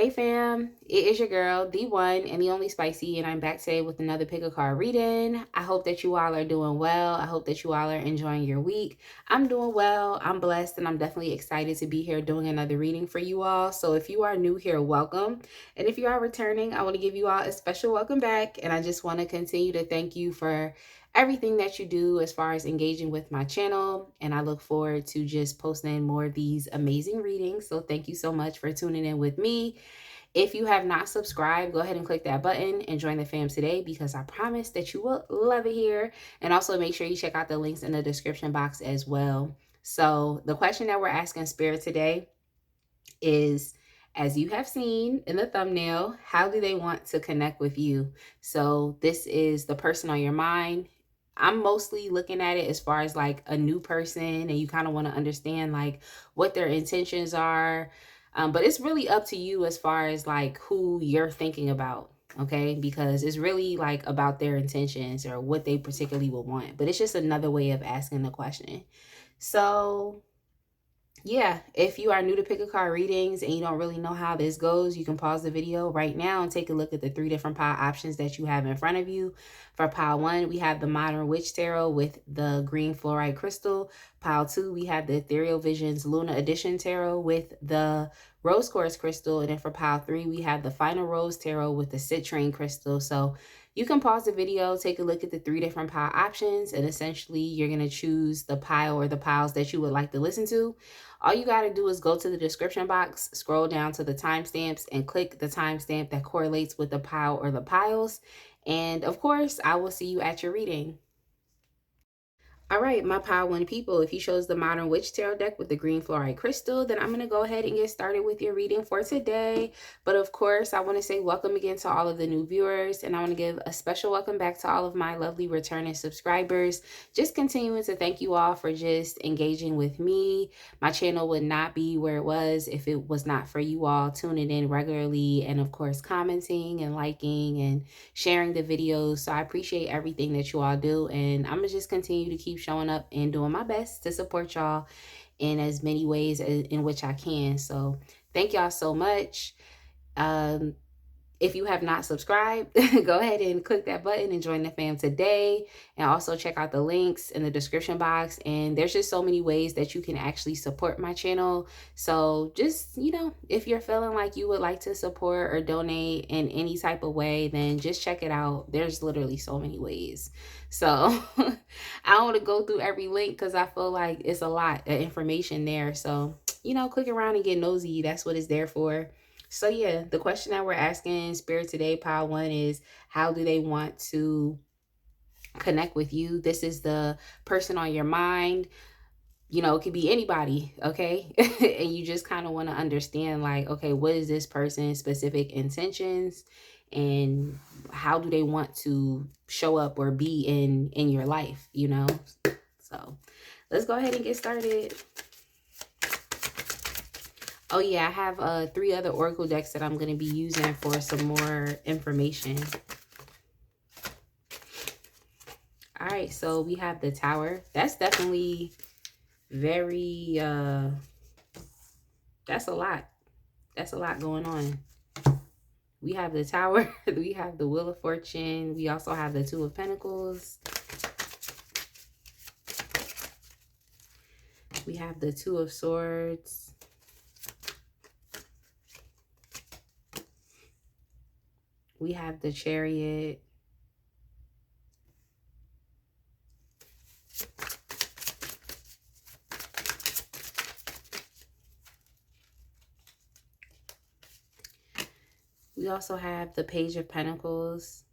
Hey fam, it is your girl, the one and the only Spicy, and I'm back today with another pick a card reading. I hope that you all are doing well. I hope that you all are enjoying your week. I'm doing well, I'm blessed, and I'm definitely excited to be here doing another reading for you all. So if you are new here, welcome. And if you are returning, I want to give you all a special welcome back. And I just want to continue to thank you for everything that you do as far as engaging with my channel. And I look forward to just posting more of these amazing readings. So thank you so much for tuning in with me. If you have not subscribed, go ahead and click that button and join the fam today because I promise that you will love it here. And also make sure you check out the links in the description box as well. So the question that we're asking Spirit today is, as you have seen in the thumbnail, how do they want to connect with you? So this is the person on your mind. I'm mostly looking at it as far as like a new person, and you kind of want to understand like what their intentions are. But it's really up to you as far as like who you're thinking about, okay? Because it's really like about their intentions or what they particularly will want. But it's just another way of asking the question. So yeah, if you are new to pick a card readings and you don't really know how this goes, you can pause the video right now and take a look at the 3 different pile options that you have in front of you. For pile 1, we have the Modern Witch Tarot with the green fluorite crystal. Pile 2, we have the Ethereal Visions Luna Edition Tarot with the rose quartz crystal. And then for pile 3, we have the Final Rose Tarot with the citrine crystal. So you can pause the video, take a look at the 3 different pile options, and essentially you're going to choose the pile or the piles that you would like to listen to. All you got to do is go to the description box, scroll down to the timestamps, and click the timestamp that correlates with the pile or the piles. And of course, I will see you at your reading. All right, my pile 1 people, if you chose the Modern Witch Tarot deck with the green fluorite crystal, then I'm going to go ahead and get started with your reading for today. But of course, I want to say welcome again to all of the new viewers, and I want to give a special welcome back to all of my lovely returning subscribers. Just continuing to thank you all for just engaging with me. My channel would not be where it was if it was not for you all tuning in regularly and of course commenting and liking and sharing the videos. So I appreciate everything that you all do, and I'm going to just continue to keep showing up and doing my best to support y'all in as many ways in which I can. So thank y'all so much. If you have not subscribed, go ahead and click that button and join the fam today. And also check out the links in the description box. And there's just so many ways that you can actually support my channel. So just, if you're feeling like you would like to support or donate in any type of way, then just check it out. There's literally so many ways. So I don't want to go through every link because I feel like it's a lot of information there. So, click around and get nosy. That's what it's there for. So yeah, the question that we're asking Spirit today, pile 1, is how do they want to connect with you? This is the person on your mind. It could be anybody, okay? And you just kind of want to understand like, okay, what is this person's specific intentions and how do they want to show up or be in your life, So let's go ahead and get started. Oh yeah, I have 3 other oracle decks that I'm going to be using for some more information. All right, so we have the Tower. That's definitely very, that's a lot. That's a lot going on. We have the Tower. We have the Wheel of Fortune. We also have the Two of Pentacles. We have the Two of Swords. We have the Chariot. We also have the Page of Pentacles.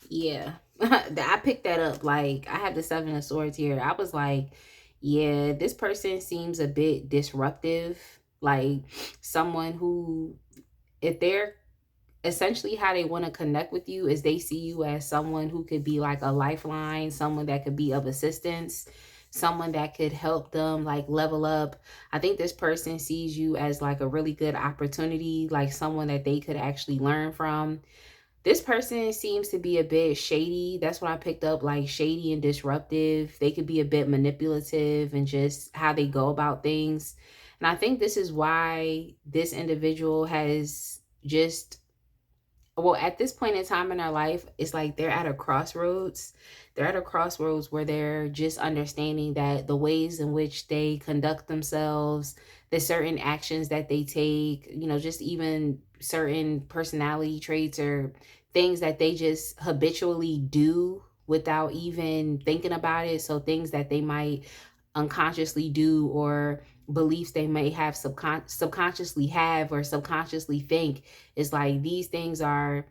Yeah, I picked that up. Like, I have the Seven of Swords here. I was like, yeah, this person seems a bit disruptive. Like, someone who, if they're essentially how they want to connect with you is they see you as someone who could be like a lifeline, someone that could be of assistance, someone that could help them like level up. I think this person sees you as like a really good opportunity, like someone that they could actually learn from. This person seems to be a bit shady. That's what I picked up, like shady and disruptive. They could be a bit manipulative and just how they go about things. And I think this is why this individual has just, well, at this point in time in their life, it's like they're at a crossroads. They're at a crossroads where they're just understanding that the ways in which they conduct themselves, the certain actions that they take, just even certain personality traits or things that they just habitually do without even thinking about it. So things that they might unconsciously do, or beliefs they may have subconsciously have or subconsciously think, is like these things they're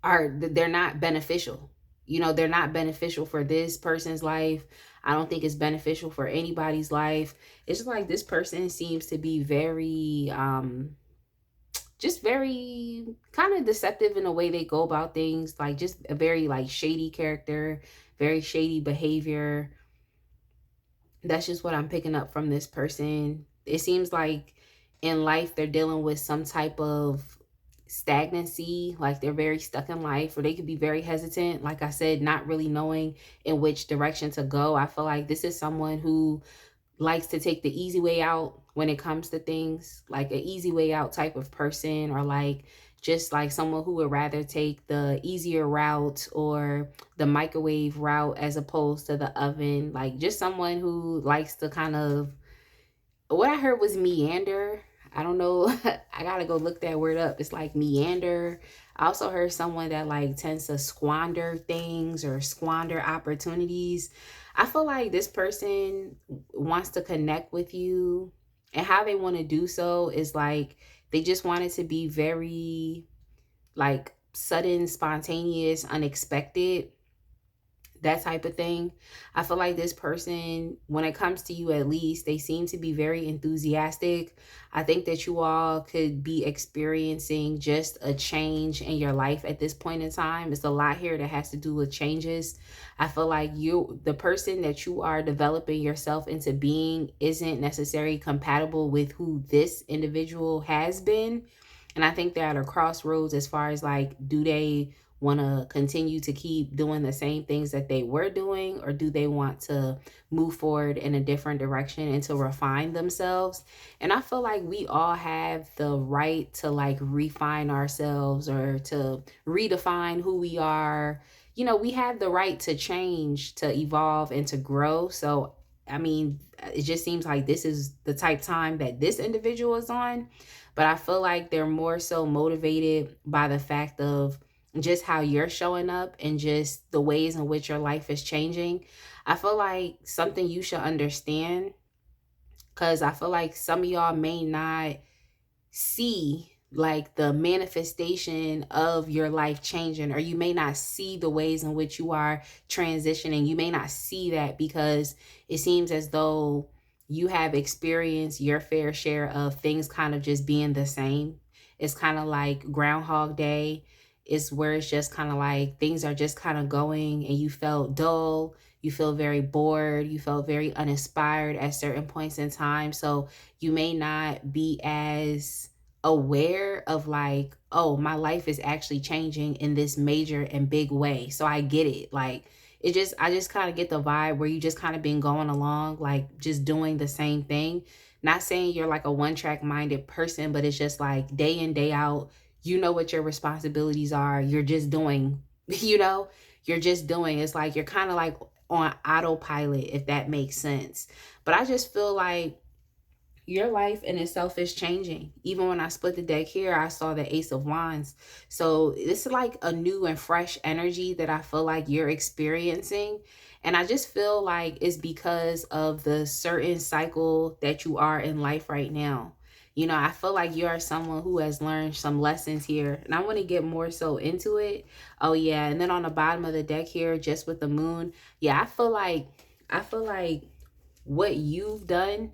not beneficial. They're not beneficial for this person's life. I don't think it's beneficial for anybody's life. It's just like this person seems to be very just very kind of deceptive in the way they go about things, like just a very like shady character, very shady behavior. That's just what I'm picking up from this person. It seems like in life they're dealing with some type of stagnancy, like they're very stuck in life, or they could be very hesitant, like I said, not really knowing in which direction to go. I feel like this is someone who likes to take the easy way out when it comes to things, like an easy way out type of person, or like just like someone who would rather take the easier route or the microwave route as opposed to the oven. Like just someone who likes to kind of, what I heard was meander. I don't know. I gotta go look that word up. It's like meander. I also heard someone that like tends to squander things or squander opportunities. I feel like this person wants to connect with you, and how they want to do so is like they just want it to be very like sudden, spontaneous, unexpected, that type of thing. I feel like this person, when it comes to you at least, they seem to be very enthusiastic. I think that you all could be experiencing just a change in your life at this point in time. It's a lot here that has to do with changes. I feel like the person that you are developing yourself into being isn't necessarily compatible with who this individual has been. And I think they're at a crossroads as far as like, do they want to continue to keep doing the same things that they were doing, or do they want to move forward in a different direction and to refine themselves? And I feel like we all have the right to like refine ourselves or to redefine who we are. We have the right to change, to evolve, and to grow. So I mean, it just seems like this is the type time that this individual is on. But I feel like they're more so motivated by the fact of just how you're showing up and just the ways in which your life is changing. I feel like something you should understand, because I feel like some of y'all may not see like the manifestation of your life changing, or you may not see the ways in which you are transitioning. You may not see that because it seems as though you have experienced your fair share of things kind of just being the same. It's kind of like Groundhog Day. It's where it's just kind of like things are just kind of going and you felt dull, you feel very bored, you felt very uninspired at certain points in time. So you may not be as aware of like, oh, my life is actually changing in this major and big way. So I get it. Like I just kind of get the vibe where you just kind of been going along, like just doing the same thing. Not saying you're like a one-track minded person, but it's just like day in, day out, you know what your responsibilities are. You're just doing, you know, you're just doing. It's like you're kind of like on autopilot, if that makes sense. But I just feel like your life in itself is changing. Even when I split the deck here, I saw the Ace of Wands. So this is like a new and fresh energy that I feel like you're experiencing. And I just feel like it's because of the certain cycle that you are in life right now. I feel like you are someone who has learned some lessons here. And I want to get more so into it. Oh yeah. And then on the bottom of the deck here, just with the moon. Yeah, I feel like what you've done,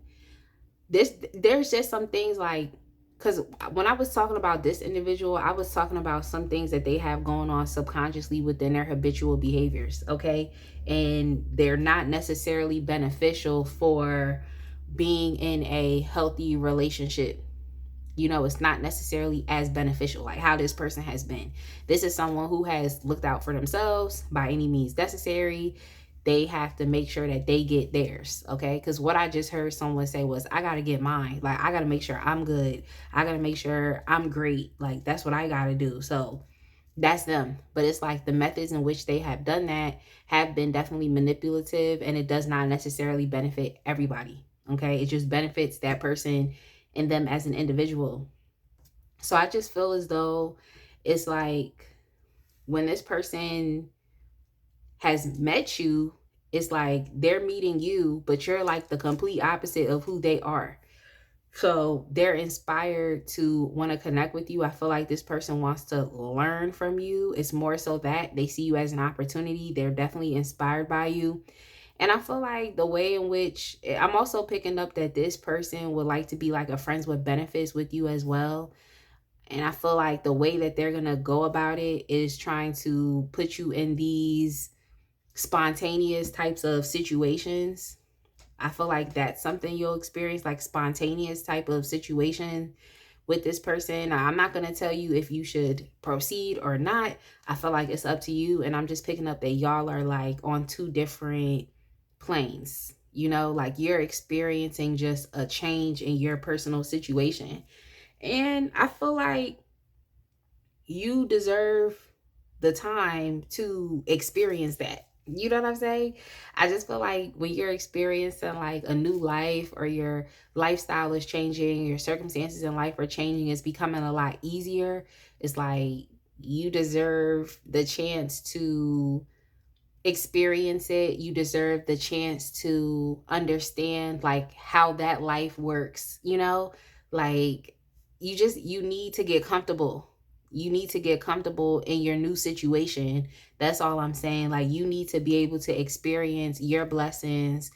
there's just some things like, because when I was talking about this individual, I was talking about some things that they have going on subconsciously within their habitual behaviors, okay? And they're not necessarily beneficial for being in a healthy relationship. You know, it's not necessarily as beneficial, like how this person has been. This is someone who has looked out for themselves by any means necessary. They have to make sure that they get theirs, okay? Because what I just heard someone say was, I got to get mine. Like, I got to make sure I'm good. I got to make sure I'm great. Like, that's what I got to do. So that's them. But it's like the methods in which they have done that have been definitely manipulative, and it does not necessarily benefit everybody, okay? It just benefits that person and them as an individual. So I just feel as though it's like when this person has met you, it's like they're meeting you, but you're like the complete opposite of who they are. So they're inspired to want to connect with you. I feel like this person wants to learn from you. It's more so that they see you as an opportunity. They're definitely inspired by you. And I feel like the way in which I'm also picking up that this person would like to be like a friends with benefits with you as well. And I feel like the way that they're going to go about it is trying to put you in these spontaneous types of situations. I feel like that's something you'll experience, like spontaneous type of situation with this person. Now, I'm not going to tell you if you should proceed or not. I feel like it's up to you. And I'm just picking up that y'all are like on two different planes. You know, like you're experiencing just a change in your personal situation. And I feel like you deserve the time to experience that. You know what I'm saying? I just feel like when you're experiencing like a new life, or your lifestyle is changing, your circumstances in life are changing, it's becoming a lot easier. It's like you deserve the chance to experience it. You deserve the chance to understand like how that life works, you know? Like you need to get comfortable. You need to get comfortable in your new situation. That's all I'm saying. Like you need to be able to experience your blessings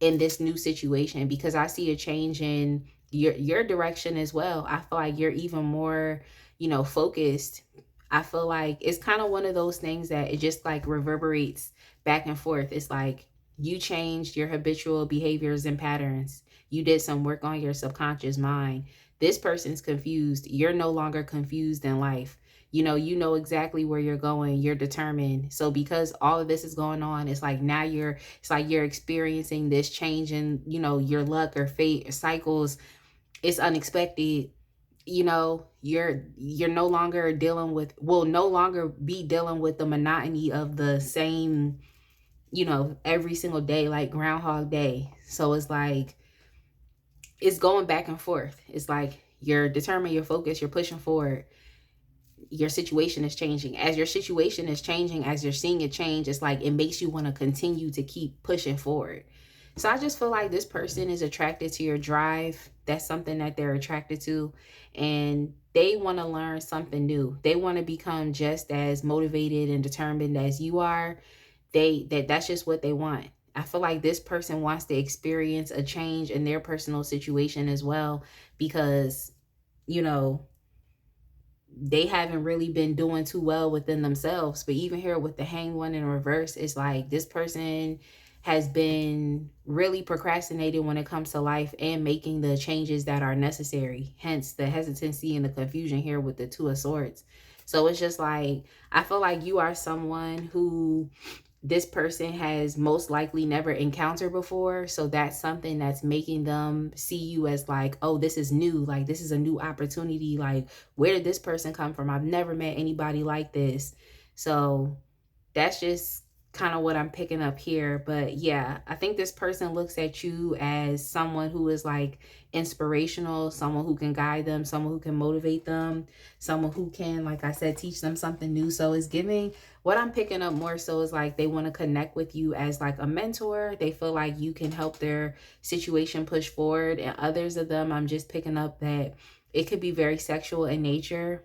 in this new situation, because I see a change in your direction as well. I feel like you're even more, you know, focused. I feel like it's kind of one of those things that it just like reverberates back and forth. It's like you changed your habitual behaviors and patterns. You did some work on your subconscious mind. This person's confused. You're no longer confused in life. You know exactly where you're going. You're determined. So because all of this is going on, it's like now it's like you're experiencing this change in, you know, your luck or fate or cycles. It's unexpected. You know, you're no longer dealing with, will no longer be dealing with the monotony of the same, you know, every single day, like Groundhog Day. So it's like it's going back and forth. It's like you're determined, you're focused, you're pushing forward. Your situation is changing. As your situation is changing, as you're seeing it change, it's like it makes you want to continue to keep pushing forward. So I just feel like this person is attracted to your drive. That's something that they're attracted to. And they want to learn something new. They want to become just as motivated and determined as you are. That's just what they want. I feel like this person wants to experience a change in their personal situation as well, because, you know, they haven't really been doing too well within themselves. But even here with the hang one in reverse, it's like this person has been really procrastinating when it comes to life and making the changes that are necessary. Hence the hesitancy and the confusion here with the Two of Swords. So it's just like, I feel like you are someone who this person has most likely never encountered before. So that's something that's making them see you as like, oh, this is new. Like, this is a new opportunity. Like, where did this person come from? I've never met anybody like this. So that's just kind of what I'm picking up here. But yeah, I think this person looks at you as someone who is like inspirational, someone who can guide them, someone who can motivate them, someone who can, like I said, teach them something new. So it's giving, what I'm picking up more so is like they want to connect with you as like a mentor. They feel like you can help their situation push forward. And others of them, I'm just picking up that it could be very sexual in nature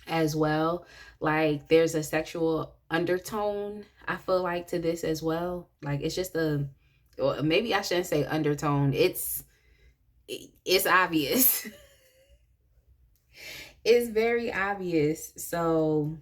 as well. Like there's a sexual undertone, I feel like, to this as well. Like it's just or maybe I shouldn't say undertone. It's obvious. It's very obvious. So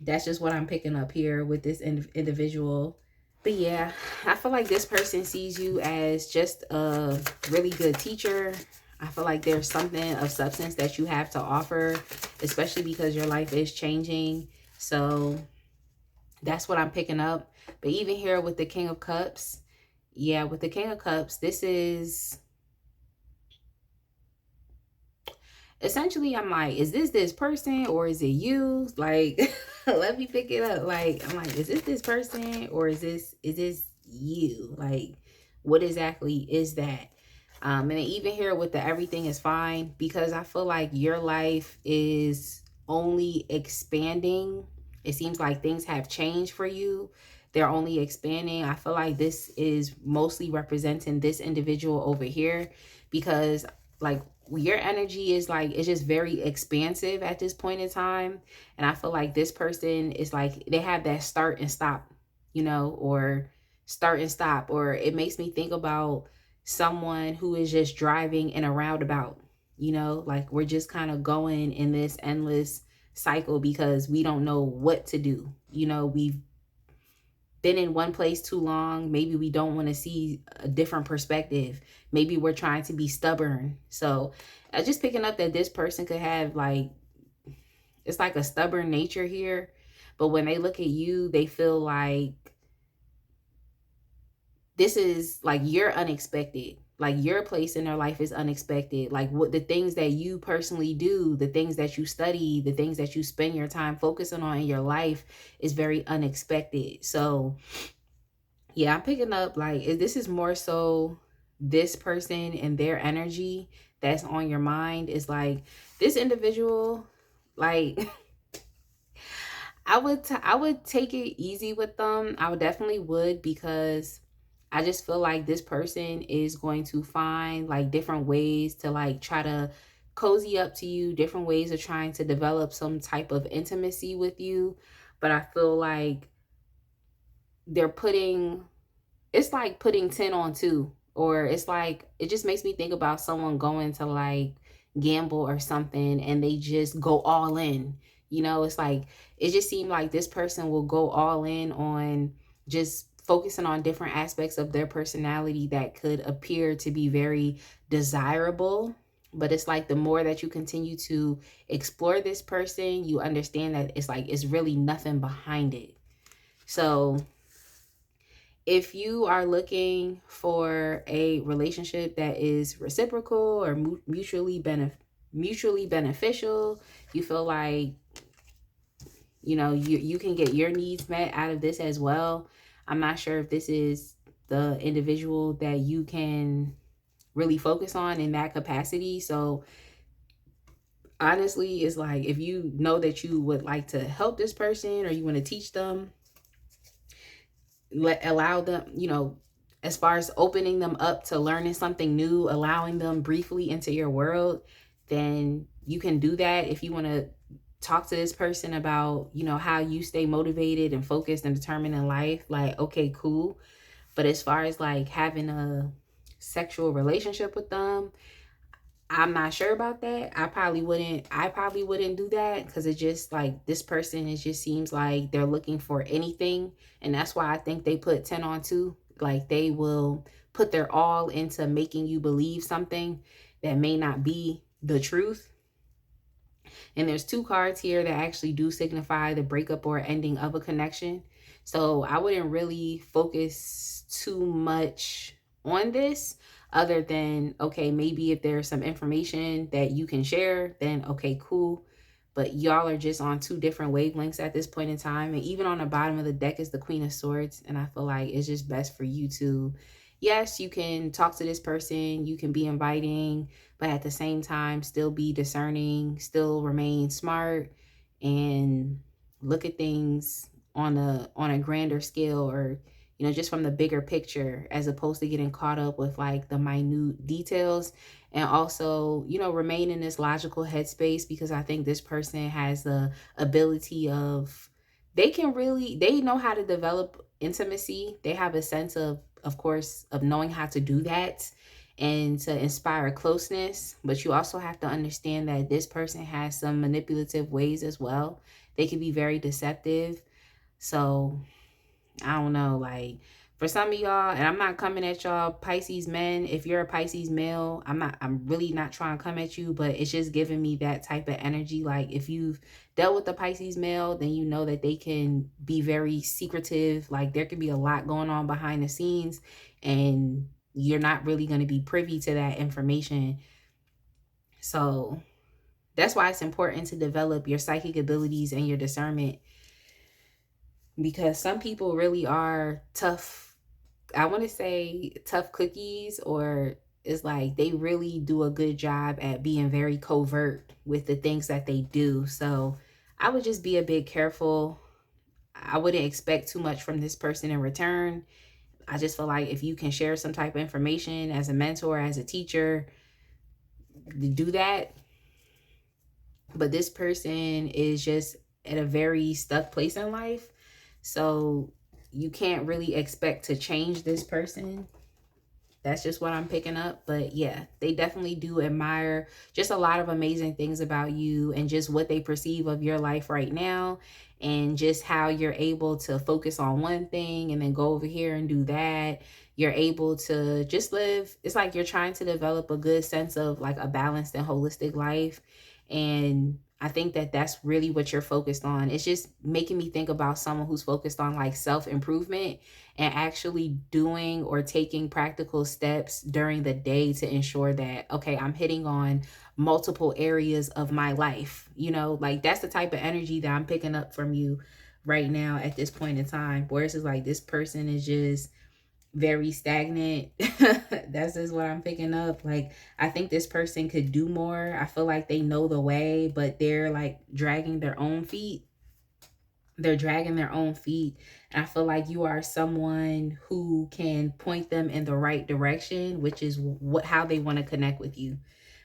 that's just what I'm picking up here with this individual. But yeah, I feel like this person sees you as just a really good teacher. I feel like there's something of substance that you have to offer, especially because your life is changing. So that's what I'm picking up. But even here with the King of Cups, yeah, with the King of Cups, this is essentially, I'm like, is this person or is it you? Like, let me pick it up. Like, I'm like, is this person or is this you? Like, what exactly is that? And then even here with the everything is fine, because I feel like your life is only expanding. It seems like things have changed for you. They're only expanding. I feel like this is mostly representing this individual over here, because like your energy is like, it's just very expansive at this point in time. And I feel like this person is like, they have that start and stop, or start and stop. Or it makes me think about someone who is just driving in a roundabout, like we're just kind of going in this endless cycle because we don't know what to do. We've been in one place too long. Maybe we don't want to see a different perspective. Maybe we're trying to be stubborn. So I just picking up that this person could have like, it's like a stubborn nature here. But when they look at you, they feel like this is like you're unexpected. Like your place in their life is unexpected. Like what the things that you personally do, the things that you study, the things that you spend your time focusing on in your life is very unexpected. So yeah, I'm picking up like this is more so this person and their energy that's on your mind. Is like this individual, like I would take it easy with them. I would definitely would, because I just feel like this person is going to find like different ways to like try to cozy up to you, different ways of trying to develop some type of intimacy with you. But I feel like they're putting, it's like putting 10 on 2, or it's like it just makes me think about someone going to like gamble or something and they just go all in. It's like it just seemed like this person will go all in on just focusing on different aspects of their personality that could appear to be very desirable. But it's like the more that you continue to explore this person, you understand that it's like it's really nothing behind it. So if you are looking for a relationship that is reciprocal or mutually beneficial, you feel like you can get your needs met out of this as well. I'm not sure if this is the individual that you can really focus on in that capacity. So honestly, it's like if you know that you would like to help this person or you want to teach them, allow them, as far as opening them up to learning something new, allowing them briefly into your world, then you can do that. If you want to talk to this person about, how you stay motivated and focused and determined in life, like, okay, cool. But as far as like having a sexual relationship with them, I'm not sure about that. I probably wouldn't do that, because it just like this person, it just seems like they're looking for anything. And that's why I think they put 10 on 2. Like they will put their all into making you believe something that may not be the truth. And there's 2 cards here that actually do signify the breakup or ending of a connection. So I wouldn't really focus too much on this, other than, okay, maybe if there's some information that you can share, then okay, cool. But y'all are just on 2 different wavelengths at this point in time. And even on the bottom of the deck is the Queen of Swords. And I feel like it's just best for you to, yes, you can talk to this person, you can be inviting, but at the same time, still be discerning, still remain smart, and look at things on a grander scale, or just from the bigger picture, as opposed to getting caught up with like the minute details. And also, remain in this logical headspace, because I think this person has the ability of, they know how to develop intimacy. They have a sense of course, of knowing how to do that and to inspire closeness. But you also have to understand that this person has some manipulative ways as well. They can be very deceptive. So I don't know, like For some of y'all, and I'm not coming at y'all Pisces men, if you're a Pisces male, I'm really not trying to come at you, but it's just giving me that type of energy. Like if you've dealt with a Pisces male, then you know that they can be very secretive. Like there could be a lot going on behind the scenes, and you're not really going to be privy to that information. So that's why it's important to develop your psychic abilities and your discernment, because some people really are tough. I want to say tough cookies, or it's like they really do a good job at being very covert with the things that they do. So I would just be a bit careful. I wouldn't expect too much from this person in return. I just feel like if you can share some type of information as a mentor, as a teacher, do that. But this person is just at a very stuck place in life. So you can't really expect to change this person. That's just what I'm picking up. But yeah, they definitely do admire just a lot of amazing things about you, and just what they perceive of your life right now, and just how you're able to focus on one thing and then go over here and do that. You're able to just live. It's like you're trying to develop a good sense of like a balanced and holistic life. And I think that that's really what you're focused on. It's just making me think about someone who's focused on like self-improvement and actually doing or taking practical steps during the day to ensure that, okay, I'm hitting on multiple areas of my life. You know, like that's the type of energy that I'm picking up from you right now at this point in time. Whereas it's like this person is just very stagnant. That's just what I'm picking up. Like I think this person could do more. I feel like they know the way, but they're like dragging their own feet. They're dragging their own feet. And I feel like you are someone who can point them in the right direction, which is how they want to connect with you.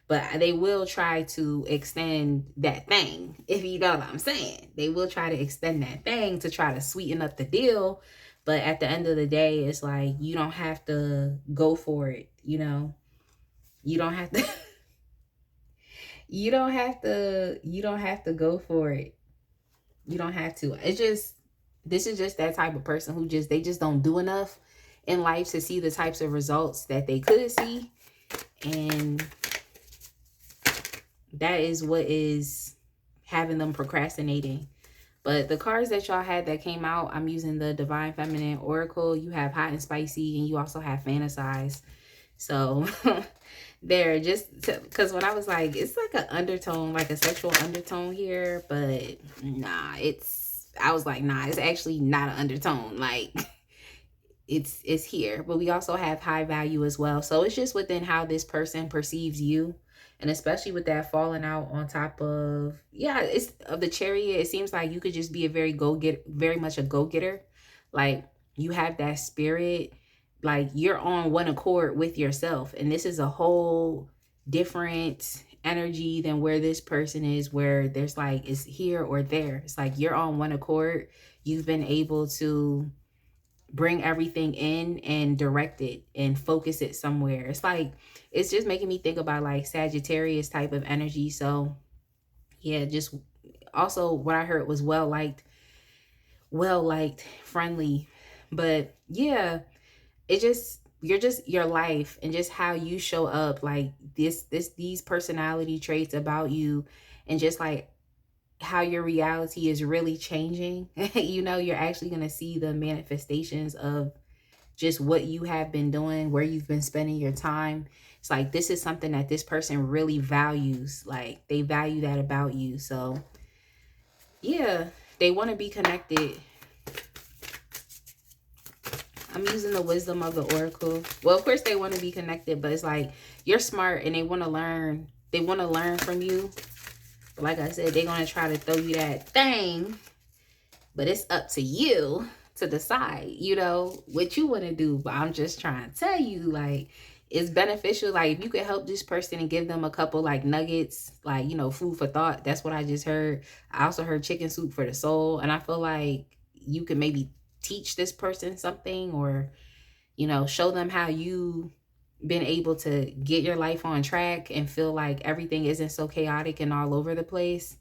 But they will try to extend that thing, if you know what I'm saying. They will try to extend that thing to try to sweeten up the deal. But at the end of the day, it's like you don't have to go for it, you know. You don't have to you don't have to go for it. You don't have to. It's just, this is just that type of person who they just don't do enough in life to see the types of results that they could see. And that is what is having them procrastinating. But the cards that y'all had that came out, I'm using the Divine Feminine Oracle. You have Hot and Spicy, and you also have Fantasize. So there, just because when I was like, it's like an undertone, like a sexual undertone here, but nah, I was like, nah, it's actually not an undertone. Like it's here. But we also have high value as well. So it's just within how this person perceives you. And especially with that falling out on top of, yeah, it's of the Chariot, it seems like you could just be a very much a go-getter. Like you have that spirit, like you're on one accord with yourself. And this is a whole different energy than where this person is, where there's like, it's here or there. It's like you're on one accord. You've been able to bring everything in and direct it and focus it somewhere. It's like, it's just making me think about like Sagittarius type of energy. So yeah, just also what I heard was well liked, friendly. But yeah, it just, you're just your life and just how you show up, like these personality traits about you, and just like how your reality is really changing. You know, you're actually going to see the manifestations of just what you have been doing, where you've been spending your time. It's like, this is something that this person really values. Like they value that about you. So yeah, they want to be connected. I'm using the wisdom of the oracle. Well, of course they want to be connected, but it's like you're smart and they want to learn. They want to learn from you. But like I said, they're going to try to throw you that thing, but it's up to you to decide, you know, what you want to do. But I'm just trying to tell you, like, it's beneficial. Like if you could help this person and give them a couple like nuggets, like, you know, food for thought. That's what I just heard. I also heard chicken soup for the soul. And I feel like you could maybe teach this person something, or, you know, show them how you been able to get your life on track and feel like everything isn't so chaotic and all over the place.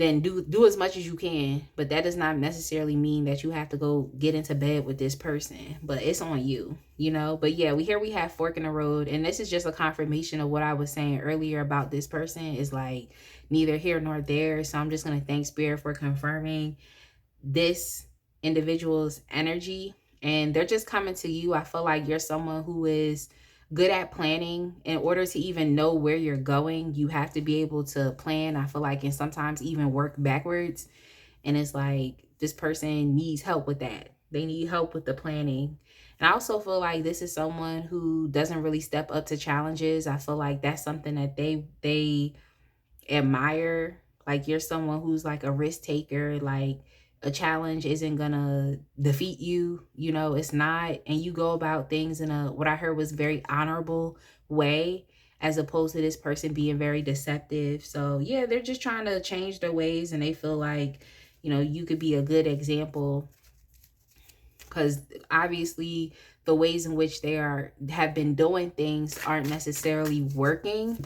then do as much as you can. But that does not necessarily mean that you have to go get into bed with this person, but it's on you, you know. But yeah, we have fork in the road, and this is just a confirmation of what I was saying earlier about this person is like neither here nor there. So I'm just going to thank spirit for confirming this individual's energy, and they're just coming to you. I feel like you're someone who is good at planning. In order to even know where you're going, you have to be able to plan, I feel like, and sometimes even work backwards. And it's like this person needs help with that. They need help with the planning. And I also feel like this is someone who doesn't really step up to challenges. I feel like that's something that they admire. Like you're someone who's like a risk taker. Like a challenge isn't gonna defeat you, you know, it's not. And you go about things in a, what I heard was very honorable way, as opposed to this person being very deceptive. So yeah, they're just trying to change their ways, and they feel like, you know, you could be a good example, because obviously the ways in which they have been doing things aren't necessarily working.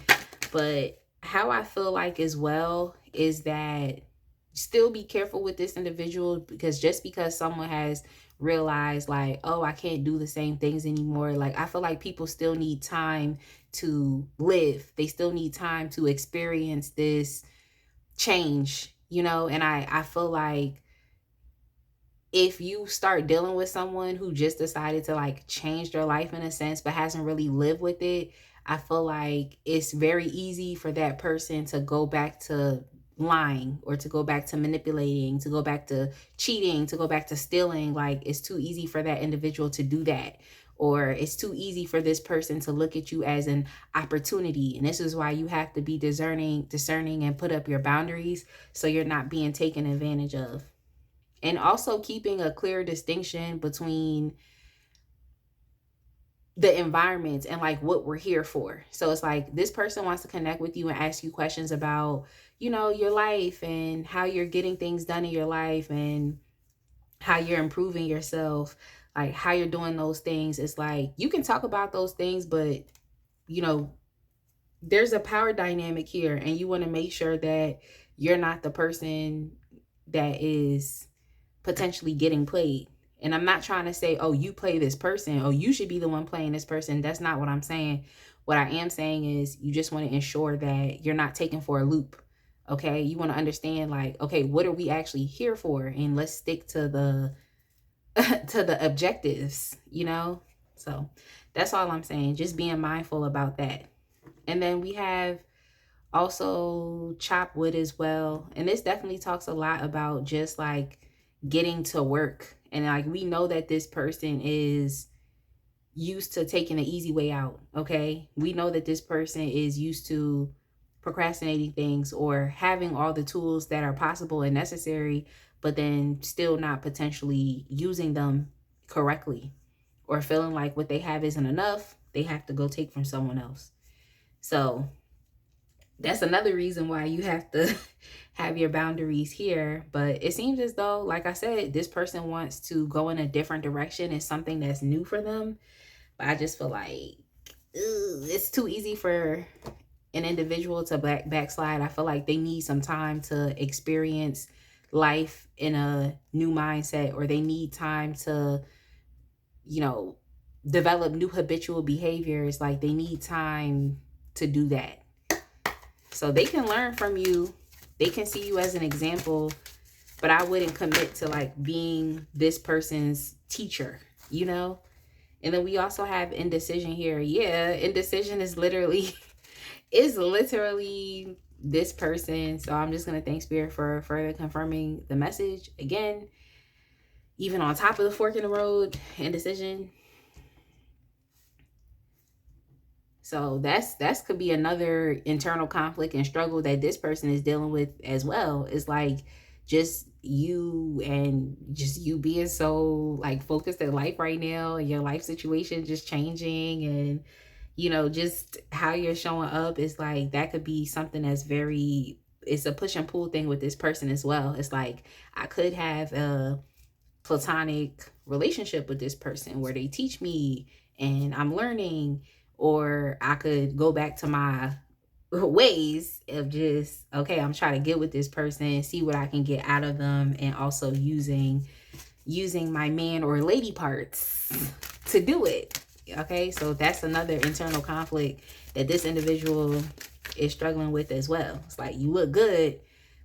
But how I feel like as well is that still be careful with this individual, because just because someone has realized like, oh, I can't do the same things anymore, like I feel like people still need time to live. They still need time to experience this change, you know. And I feel like if you start dealing with someone who just decided to like change their life in a sense but hasn't really lived with it, I feel like it's very easy for that person to go back to lying, or to go back to manipulating, to go back to cheating, to go back to stealing. Like it's too easy for that individual to do that. Or it's too easy for this person to look at you as an opportunity. And this is why you have to be discerning and put up your boundaries, so you're not being taken advantage of. And also keeping a clear distinction between the environment and like what we're here for. So it's like this person wants to connect with you and ask you questions about, you know, your life and how you're getting things done in your life and how you're improving yourself, like how you're doing those things. It's like you can talk about those things, but you know, there's a power dynamic here, and you want to make sure that you're not the person that is potentially getting played. And I'm not trying to say, oh, you play this person, oh, you should be the one playing this person. That's not what I'm saying. What I am saying is you just want to ensure that you're not taken for a loop. Okay. You want to understand like, okay, what are we actually here for? And let's stick to the to the objectives, you know? So that's all I'm saying. Just being mindful about that. And then we have also chop wood as well. And this definitely talks a lot about just like getting to work. And like we know that this person is used to taking the easy way out. Okay. We know that this person is used to procrastinating things or having all the tools that are possible and necessary, but then still not potentially using them correctly, or feeling like what they have isn't enough. They have to go take from someone else. So that's another reason why you have to have your boundaries here. But it seems as though, like I said, this person wants to go in a different direction. It's something that's new for them. But I just feel like it's too easy for an individual to backslide. I feel like they need some time to experience life in a new mindset, or they need time to, you know, develop new habitual behaviors. Like they need time to do that. So they can learn from you. They can see you as an example, but I wouldn't commit to like being this person's teacher, you know? And then we also have indecision here. Yeah, indecision is literally this person. So I'm just going to thank Spirit for further confirming the message. Again, even on top of the fork in the road, indecision. So that's could be another internal conflict and struggle that this person is dealing with as well. It's like just you being so like focused in life right now, and your life situation just changing, and you know, just how you're showing up is like that could be something that's very, it's a push and pull thing with this person as well. It's like I could have a platonic relationship with this person where they teach me and I'm learning, or I could go back to my ways of just, okay, I'm trying to get with this person, see what I can get out of them, and also using my man or lady parts to do it. Okay, so that's another internal conflict that this individual is struggling with as well. It's like, you look good,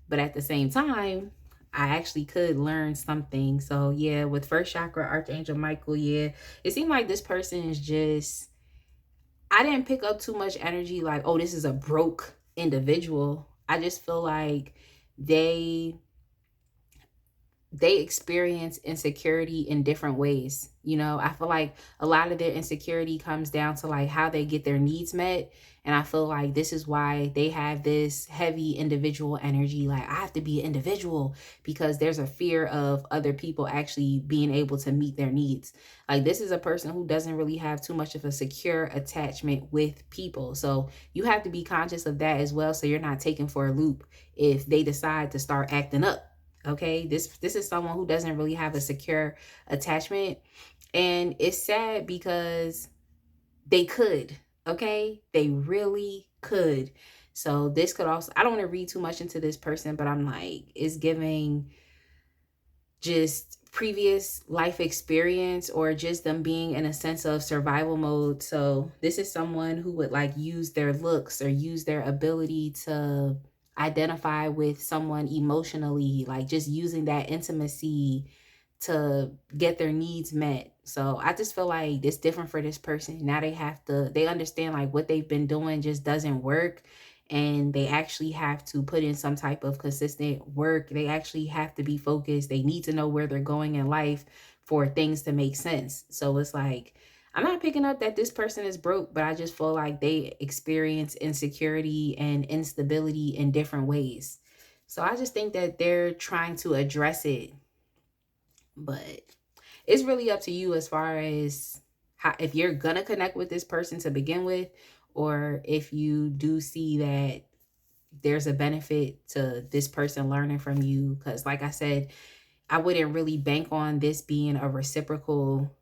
but at the same time, I actually could learn something. So yeah, with first chakra, Archangel Michael, yeah, it seemed like this person is just, I didn't pick up too much energy like, oh, this is a broke individual. I just feel like they experience insecurity in different ways. You know, I feel like a lot of their insecurity comes down to like how they get their needs met. And I feel like this is why they have this heavy individual energy. Like, I have to be an individual, because there's a fear of other people actually being able to meet their needs. Like, this is a person who doesn't really have too much of a secure attachment with people. So you have to be conscious of that as well, so you're not taken for a loop if they decide to start acting up. Okay, this is someone who doesn't really have a secure attachment, and it's sad because they could. Okay, they really could. So this could also, I don't want to read too much into this person, but I'm like, it's giving just previous life experience, or just them being in a sense of survival mode. So this is someone who would like use their looks or use their ability to identify with someone emotionally, like just using that intimacy to get their needs met. So I just feel like it's different for this person. Now they understand like what they've been doing just doesn't work, and they actually have to put in some type of consistent work. They actually have to be focused. They need to know where they're going in life for things to make sense. So it's like, I'm not picking up that this person is broke, but I just feel like they experience insecurity and instability in different ways. So I just think that they're trying to address it, but it's really up to you as far as how, if you're gonna connect with this person to begin with, or if you do see that there's a benefit to this person learning from you. Because like I said, I wouldn't really bank on this being a reciprocal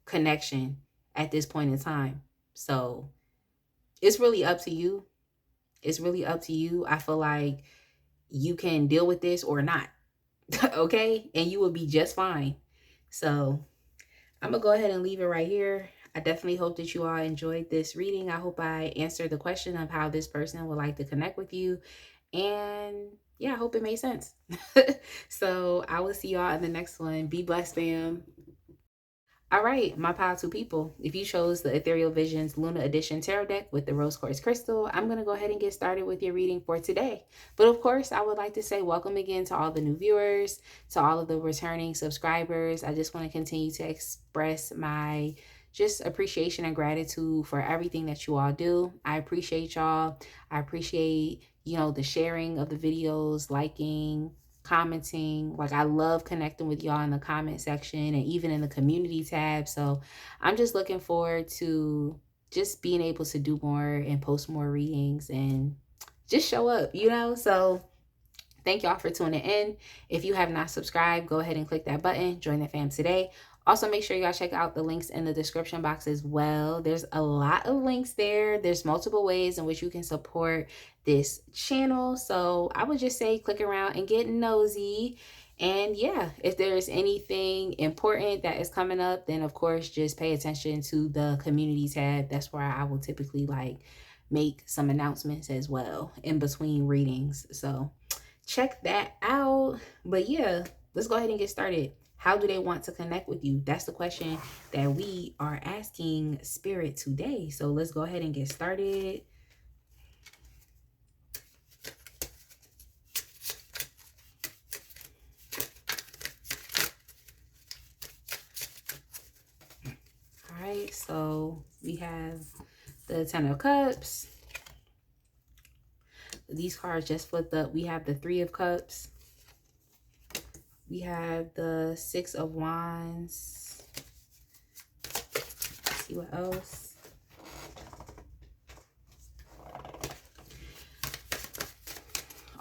connection at this point in time. So it's really up to you. It's really up to you. I feel like you can deal with this or not. Okay, and you will be just fine. So I'm gonna go ahead and leave it right here. I definitely hope that you all enjoyed this reading. I hope I answered the question of how this person would like to connect with you. And yeah, I hope it made sense. So I will see y'all in the next one. Be blessed, fam. All right, my powerful people, if you chose the Ethereal Visions Luna Edition Tarot deck with the Rose Quartz Crystal, I'm going to go ahead and get started with your reading for today. But of course, I would like to say welcome again to all the new viewers, to all of the returning subscribers. I just want to continue to express my just appreciation and gratitude for everything that you all do. I appreciate y'all. I appreciate, the sharing of the videos, liking, commenting. Like, I love connecting with y'all in the comment section and even in the community tab. So I'm just looking forward to just being able to do more and post more readings and just show up, So thank y'all for tuning in. If you have not subscribed, go ahead and click that button. Join the fam today. Also, make sure y'all check out the links in the description box as well. There's a lot of links there. There's multiple ways in which you can support this channel. So I would just say click around and get nosy. And yeah, if there's anything important that is coming up, then of course, just pay attention to the community tab. That's where I will typically make some announcements as well in between readings. So check that out. But yeah, let's go ahead and get started. How do they want to connect with you? That's the question that we are asking Spirit today. So let's go ahead and get started. All right, so we have the Ten of Cups. These cards just flipped up. We have the Three of Cups. We have the Six of Wands. Let's see what else.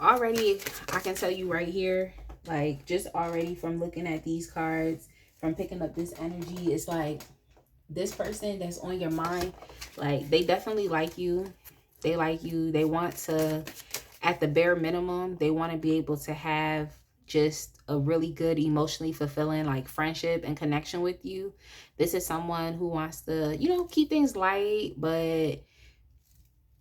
Already, I can tell you right here, like just already from looking at these cards, from picking up this energy, it's like this person that's on your mind, like they definitely like you. They like you. They want to, at the bare minimum, they want to be able to have just a really good, emotionally fulfilling like friendship and connection with you. This is someone who wants to, keep things light, but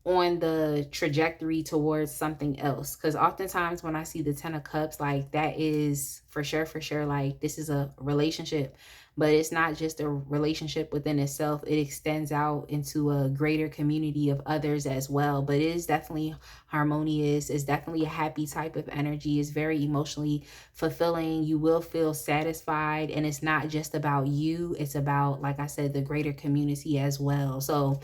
on the trajectory towards something else. Because oftentimes when I see the 10 of cups, like that is for sure, like this is a relationship, but it's not just a relationship within itself. It extends out into a greater community of others as well. But it is definitely harmonious. It's definitely a happy type of energy. It's very emotionally fulfilling. You will feel satisfied, and it's not just about you. It's about, like I said, the greater community as well. So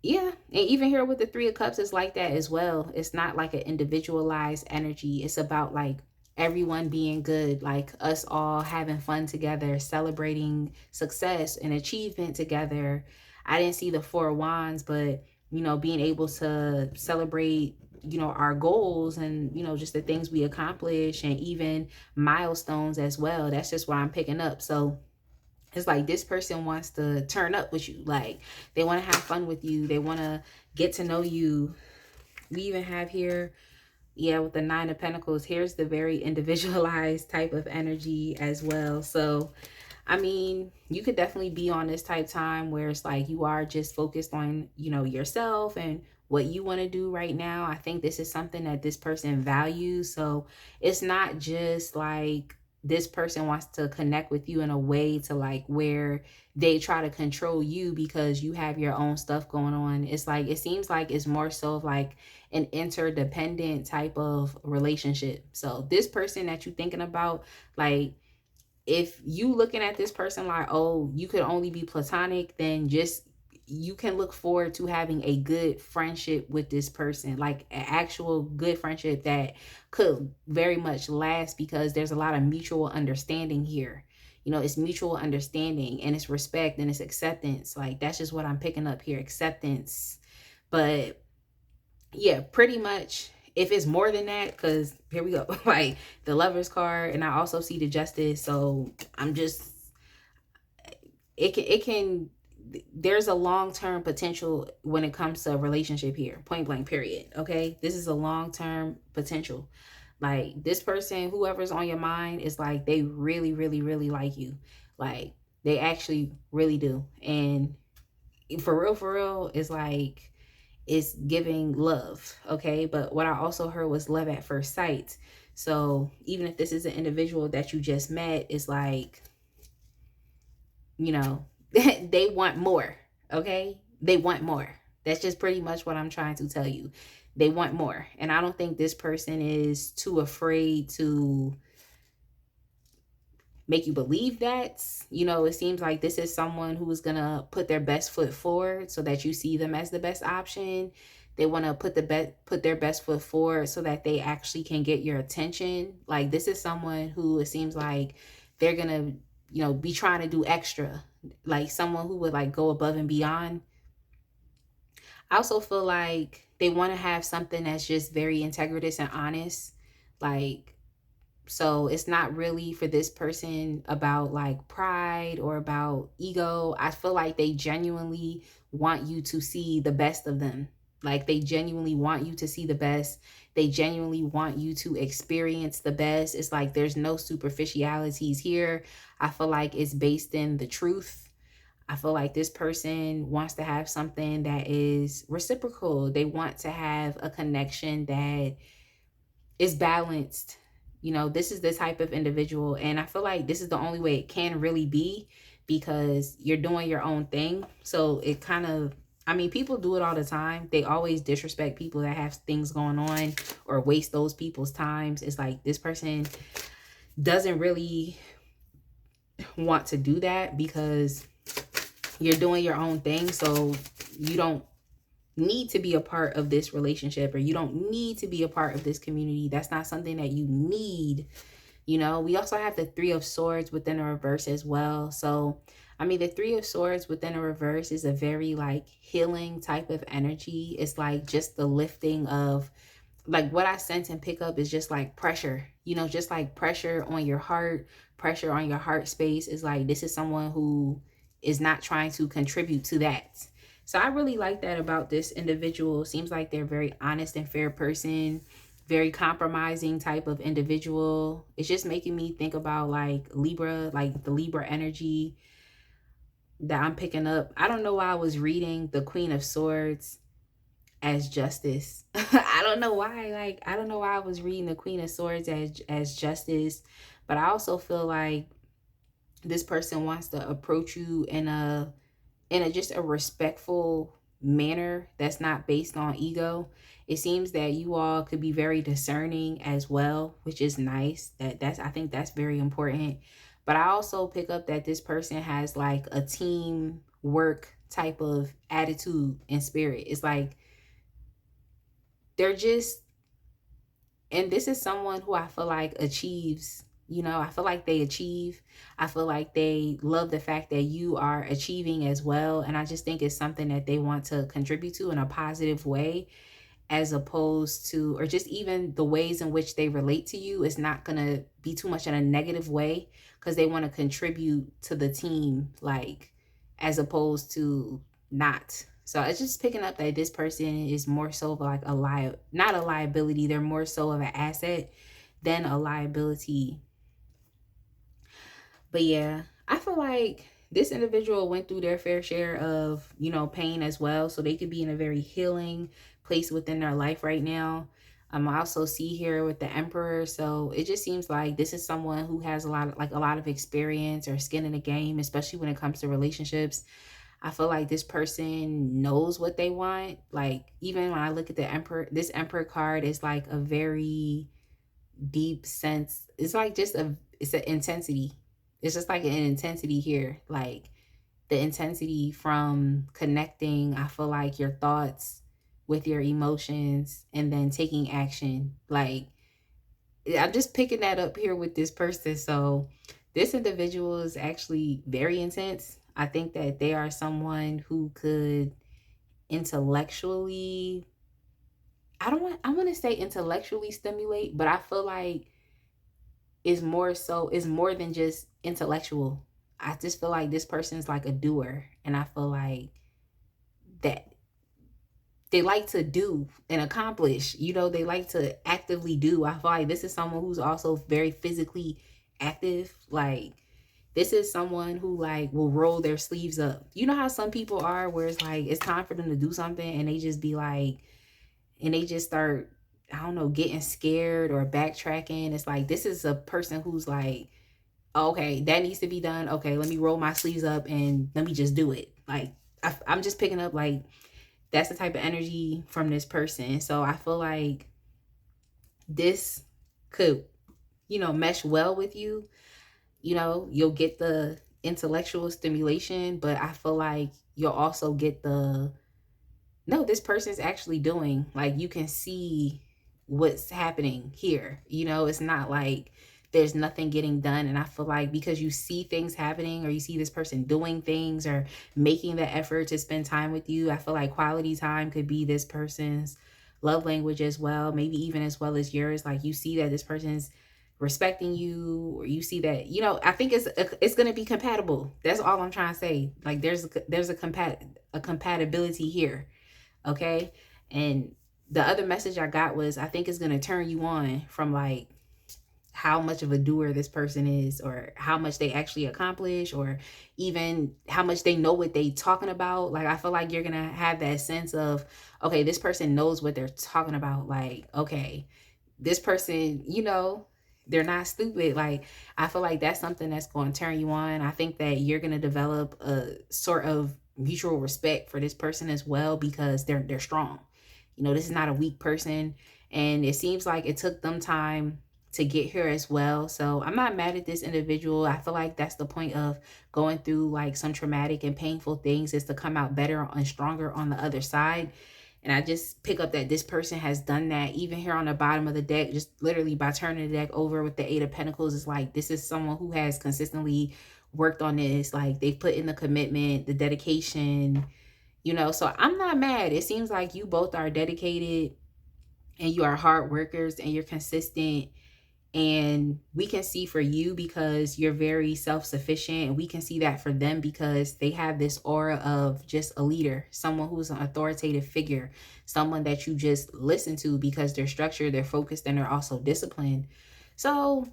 yeah, and even here with the 3 of cups, it's like that as well. It's not like an individualized energy. It's about like everyone being good, like us all having fun together, celebrating success and achievement together. I didn't see the 4 of wands, but being able to celebrate, our goals and, just the things we accomplish, and even milestones as well. That's just what I'm picking up. So it's like this person wants to turn up with you. Like they want to have fun with you. They want to get to know you. We even have here, yeah, with the 9 of Pentacles, here's the very individualized type of energy as well. So, I mean, you could definitely be on this type time where it's like you are just focused on, yourself and what you want to do right now. I think this is something that this person values. So it's not just like this person wants to connect with you in a way to like where they try to control you because you have your own stuff going on. It's like, it seems like it's more so of like an interdependent type of relationship. So this person that you're thinking about, like, if you looking at this person like, oh, you could only be platonic, then just you can look forward to having a good friendship with this person, like an actual good friendship that could very much last, because there's a lot of mutual understanding here. It's mutual understanding, and it's respect, and it's acceptance. Like that's just what I'm picking up here, acceptance. But yeah, pretty much if it's more than that, because here we go, like the Lovers card, and I also see the Justice. So I'm just, it can there's a long-term potential when it comes to a relationship here, point blank period. Okay, this is a long-term potential. Like this person, whoever's on your mind, is like they really really really like you. Like they actually really do. And for real, it's like is giving love. Okay, but what I also heard was love at first sight. So even if this is an individual that you just met, it's like, they want more. Okay, they want more. That's just pretty much what I'm trying to tell you. They want more, and I don't think this person is too afraid to make you believe that. It seems like this is someone who is gonna put their best foot forward so that you see them as the best option. They want to put their best foot forward so that they actually can get your attention. Like this is someone who, it seems like they're gonna be trying to do extra, like someone who would like go above and beyond. I also feel like they want to have something that's just very integritous and honest. Like, so it's not really for this person about like pride or about ego. I feel like they genuinely want you to see the best of them. Like they genuinely want you to see the best. They genuinely want you to experience the best. It's like there's no superficialities here. I feel like it's based in the truth. I feel like this person wants to have something that is reciprocal. They want to have a connection that is balanced. This is the type of individual, and I feel like this is the only way it can really be, because you're doing your own thing. So it kind of, I mean, people do it all the time. They always disrespect people that have things going on or waste those people's times. It's like this person doesn't really want to do that because you're doing your own thing. So you don't need to be a part of this relationship, or you don't need to be a part of this community. That's not something that you need. We also have the 3 of Swords within a reverse as well. So I mean, the 3 of Swords within a reverse is a very like healing type of energy. It's like just the lifting of, like what I sense and pick up is just like pressure, just like pressure on your heart, pressure on your heart space. Is like this is someone who is not trying to contribute to that. So I really like that about this individual. Seems like they're very honest and fair person, very compromising type of individual. It's just making me think about like Libra, like the Libra energy that I'm picking up. I don't know why I was reading the Queen of Swords as justice. I don't know why. Like I don't know why I was reading the Queen of Swords as justice, but I also feel like this person wants to approach you in a just a respectful manner that's not based on ego. It seems that you all could be very discerning as well, which is nice. That's I think that's very important. But I also pick up that this person has like a team work type of attitude and spirit. It's like they're just, and this is someone who I feel like achieves. I feel like they achieve. I feel like they love the fact that you are achieving as well. And I just think it's something that they want to contribute to in a positive way, as opposed to, or just even the ways in which they relate to you is not going to be too much in a negative way, because they want to contribute to the team, like, as opposed to not. So it's just picking up that this person is more so of like not a liability. They're more so of an asset than a liability. But yeah, I feel like this individual went through their fair share of, pain as well. So they could be in a very healing place within their life right now. I also see here with the Emperor. So it just seems like this is someone who has a lot of experience or skin in the game, especially when it comes to relationships. I feel like this person knows what they want. Like even when I look at the Emperor, this Emperor card is like a very deep sense. It's like it's an intensity. It's just like an intensity here. Like the intensity from connecting, I feel like your thoughts with your emotions and then taking action. Like I'm just picking that up here with this person. So this individual is actually very intense. I think that they are someone who could intellectually, I want to say intellectually stimulate, but I feel like is more than just intellectual. I just feel like this person is like a doer, and I feel like that they like to do and accomplish. They like to actively do. I feel like this is someone who's also very physically active. Like this is someone who like will roll their sleeves up. You know how some people are, where it's like it's time for them to do something and they just be like, and they just start, I don't know, getting scared or backtracking. It's like this is a person who's like, okay, that needs to be done. Okay, let me roll my sleeves up and let me just do it. Like I'm just picking up like that's the type of energy from this person. So I feel like this could, mesh well with you. You'll get the intellectual stimulation, but I feel like you'll also get the, no, this person's actually doing, like you can see what's happening here. It's not like there's nothing getting done. And I feel like because you see things happening or you see this person doing things or making the effort to spend time with you, I feel like quality time could be this person's love language as well, maybe even as well as yours. Like you see that this person's respecting you, or you see that, I think it's going to be compatible. That's all I'm trying to say. Like there's a compatibility here. Okay. And the other message I got was, I think it's going to turn you on from like how much of a doer this person is, or how much they actually accomplish, or even how much they know what they talking about. Like I feel like you're going to have that sense of, okay, this person knows what they're talking about. Like, okay, this person, they're not stupid. Like I feel like that's something that's going to turn you on. I think that you're going to develop a sort of mutual respect for this person as well, because they're strong. This is not a weak person, and it seems like it took them time to get here as well. So I'm not mad at this individual. I feel like that's the point of going through like some traumatic and painful things, is to come out better and stronger on the other side. And I just pick up that this person has done that. Even here on the bottom of the deck, just literally by turning the deck over with the Eight of Pentacles, it's like this is someone who has consistently worked on this. Like they've put in the commitment, the dedication, so I'm not mad. It seems like you both are dedicated and you are hard workers and you're consistent And we can see for you because you're very self-sufficient, and we can see that for them because they have this aura of just a leader, someone who's an authoritative figure, someone that you just listen to because they're structured, they're focused, and they're also disciplined. So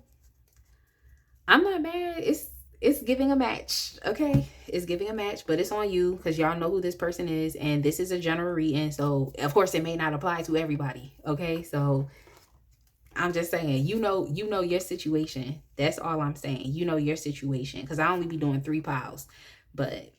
I'm not mad. It's giving a match. Okay. It's giving a match, but it's on you because y'all know who this person is. And this is a general reading. So of course it may not apply to everybody. Okay. So I'm just saying, you know your situation. That's all I'm saying. You know your situation. Because I only be doing 3 piles. But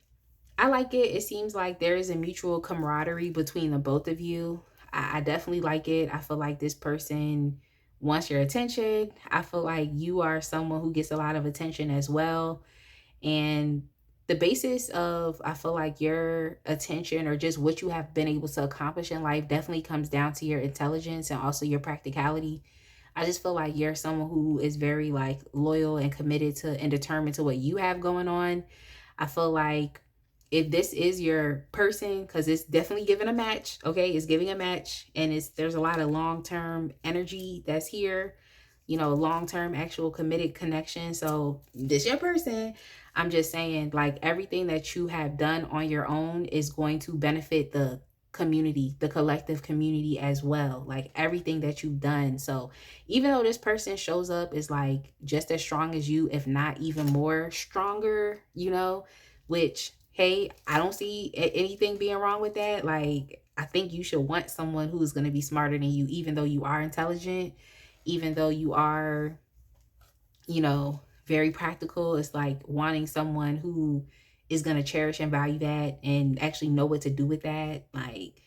I like it. It seems like there is a mutual camaraderie between the both of you. I definitely like it. I feel like this person wants your attention. I feel like you are someone who gets a lot of attention as well. And the basis of, I feel like your attention or just what you have been able to accomplish in life definitely comes down to your intelligence and also your practicality. I just feel like you're someone who is very like loyal and committed to and determined to what you have going on. I feel like if this is your person, because it's definitely giving a match, okay? It's giving a match, and there's a lot of long-term energy that's here, long-term actual committed connection. So this your person. I'm just saying, like, everything that you have done on your own is going to benefit the community, the collective community as well. Like everything that you've done. So even though this person shows up is like just as strong as you, if not even more stronger, which, hey, I don't see anything being wrong with that. Like, I think you should want someone who's going to be smarter than you, even though you are intelligent, even though you are, very practical. It's like wanting someone who is going to cherish and value that and actually know what to do with that. Like,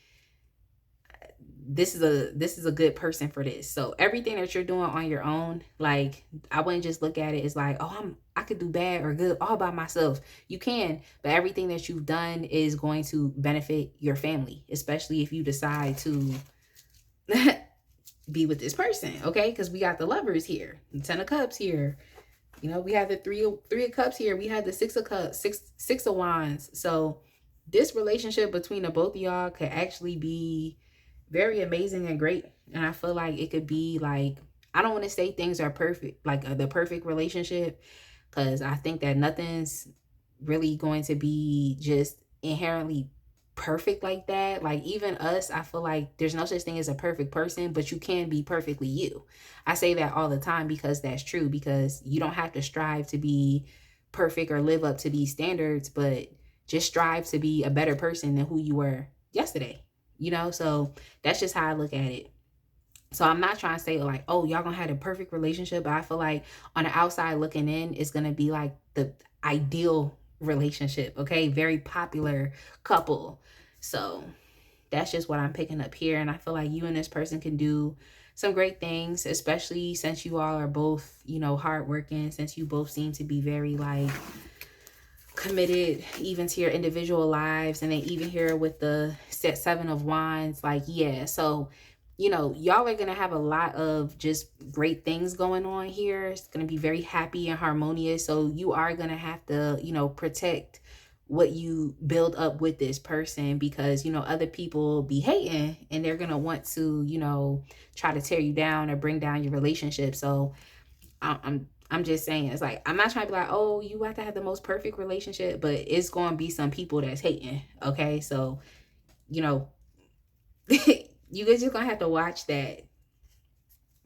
this is a good person for this. So everything that you're doing on your own, like, I wouldn't just look at it as like, oh, I could do bad or good all by myself. You can, but everything that you've done is going to benefit your family, especially if you decide to be with this person. Okay, because we got the lovers here, the 10 of cups here. We have the three of cups here. We have the 6 of cups, six of wands. So this relationship between the both of y'all could actually be very amazing and great. And I feel like it could be like, I don't want to say things are perfect, like the perfect relationship, because I think that nothing's really going to be just inherently perfect like that. Like, even us, I feel like there's no such thing as a perfect person, but you can be perfectly you. I say that all the time because that's true, because you don't have to strive to be perfect or live up to these standards, but just strive to be a better person than who you were yesterday. So that's just how I look at it. So I'm not trying to say like, oh, y'all gonna have a perfect relationship, but I feel like on the outside looking in, it's gonna be like the ideal relationship. Okay, very popular couple. So that's just what I'm picking up here, and I feel like you and this person can do some great things, especially since you all are both, hardworking. Since you both seem to be very like committed even to your individual lives, and then even here with the 7 of wands, like, yeah. So y'all are gonna have a lot of just great things going on here. It's gonna be very happy and harmonious. So you are gonna have to protect what you build up with this person, because other people be hating and they're gonna want to try to tear you down or bring down your relationship. So I'm just saying, it's like, I'm not trying to be like, oh, you have to have the most perfect relationship, but it's going to be some people that's hating. Okay. So, you guys just going to have to watch that.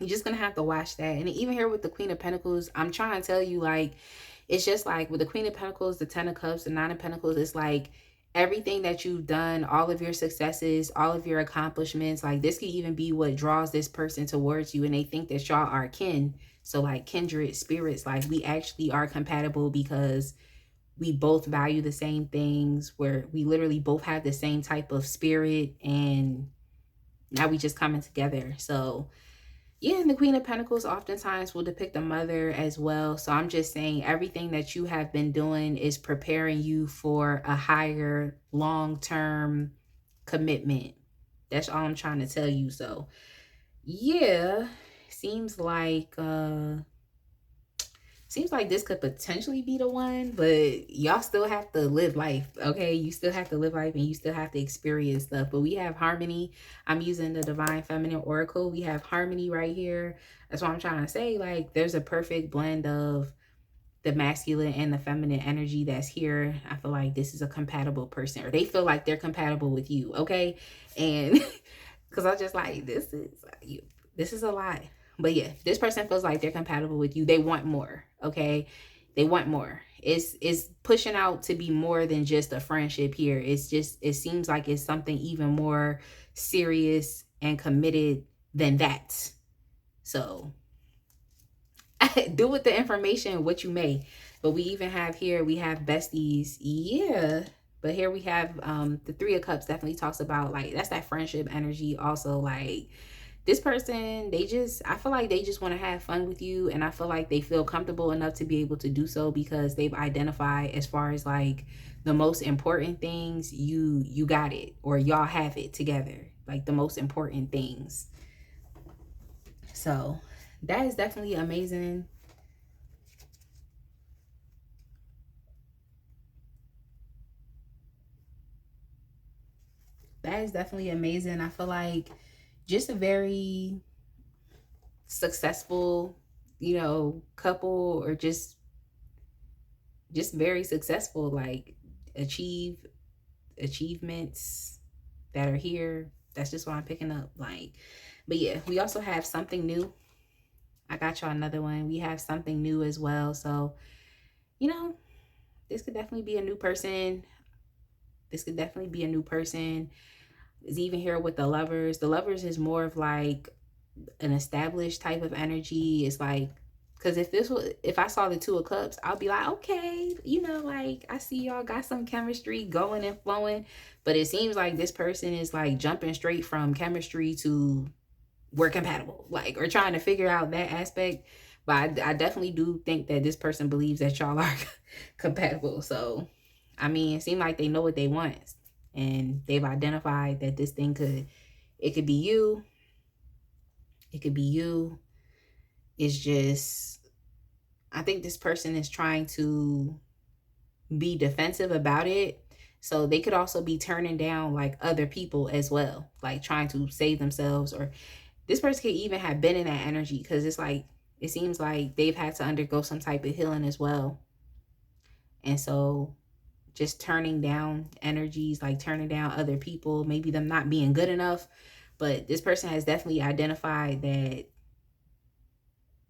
You're just going to have to watch that. And even here with the Queen of Pentacles, I'm trying to tell you, like, it's just like with the Queen of Pentacles, the 10 of Cups, the 9 of Pentacles, it's like everything that you've done, all of your successes, all of your accomplishments, like this could even be what draws this person towards you. And they think that y'all are kin. So like kindred spirits, like we actually are compatible because we both value the same things, where we literally both have the same type of spirit, and now we just coming together. So yeah, and the Queen of Pentacles oftentimes will depict a mother as well. So I'm just saying everything that you have been doing is preparing you for a higher long-term commitment. That's all I'm trying to tell you. So yeah, seems like Seems like this could potentially be the one, but y'all still have to live life, okay? You still have to live life and you still have to experience stuff. But we have harmony. I'm using the Divine Feminine Oracle. We have harmony right here. That's what I'm trying to say. Like, there's a perfect blend of the masculine and the feminine energy that's here. I feel like this is a compatible person, or they feel like they're compatible with you, okay? And because I just like, this is a lot. But yeah, this person feels like they're compatible with you. They want more, okay? They want more. It's pushing out to be more than just a friendship here. It's just, it seems like it's something even more serious and committed than that. So do with the information what you may. But we even have here, we have besties. Yeah. But here we have the Three of Cups definitely talks about, like, that's that friendship energy also. Like, this person, I feel like they just want to have fun with you, and I feel like they feel comfortable enough to be able to do so because they've identified, as far as like the most important things, you got it, or y'all have it together, like the most important things. So that is definitely amazing. That is definitely amazing. I feel like just a very successful, couple, or just very successful, like achievements that are here. That's just what I'm picking up. Like, but yeah, we also have something new. I got y'all another one. We have something new as well. So, this could definitely be a new person. This could definitely be a new person. Is even here with the Lovers. The Lovers is more of like an established type of energy. It's like, because if I saw the Two of Cups, I'll be like, okay, like, I see y'all got some chemistry going and flowing. But it seems like this person is like jumping straight from chemistry to we're compatible, like, or trying to figure out that aspect. But I definitely do think that this person believes that y'all are compatible. So, I mean, it seems like they know what they want, and they've identified that this thing it could be you. It could be you. It's just, I think this person is trying to be defensive about it. So they could also be turning down like other people as well, like trying to save themselves. Or this person could even have been in that energy, because it's like, it seems like they've had to undergo some type of healing as well. And so just turning down energies, like turning down other people, maybe them not being good enough. But this person has definitely identified that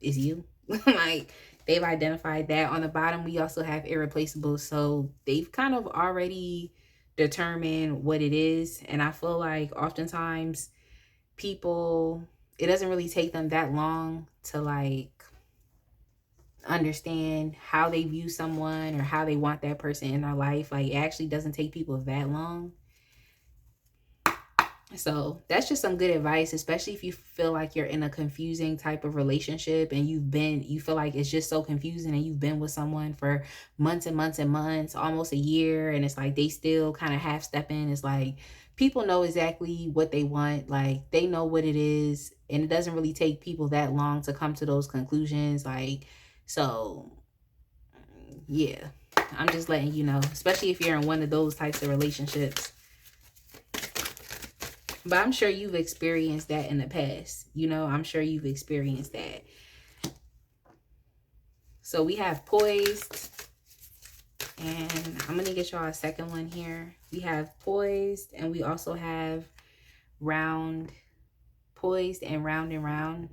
it's you. Like, they've identified that. On the bottom, we also have irreplaceable. So they've kind of already determined what it is. And I feel like oftentimes people, it doesn't really take them that long to like understand how they view someone or how they want that person in their life. Like, it actually doesn't take people that long. So that's just some good advice, especially if you feel like you're in a confusing type of relationship and you feel like it's just so confusing, and you've been with someone for months and months and months, almost a year, and it's like they still kind of half stepping. It's like people know exactly what they want. Like, they know what it is, and it doesn't really take people that long to come to those conclusions. Like, so yeah, I'm just letting you know, especially if you're in one of those types of relationships. But I'm sure you've experienced that in the past. I'm sure you've experienced that. So we have poised. And I'm going to get y'all a second one here. We have poised, and we also have round. Poised and round and round.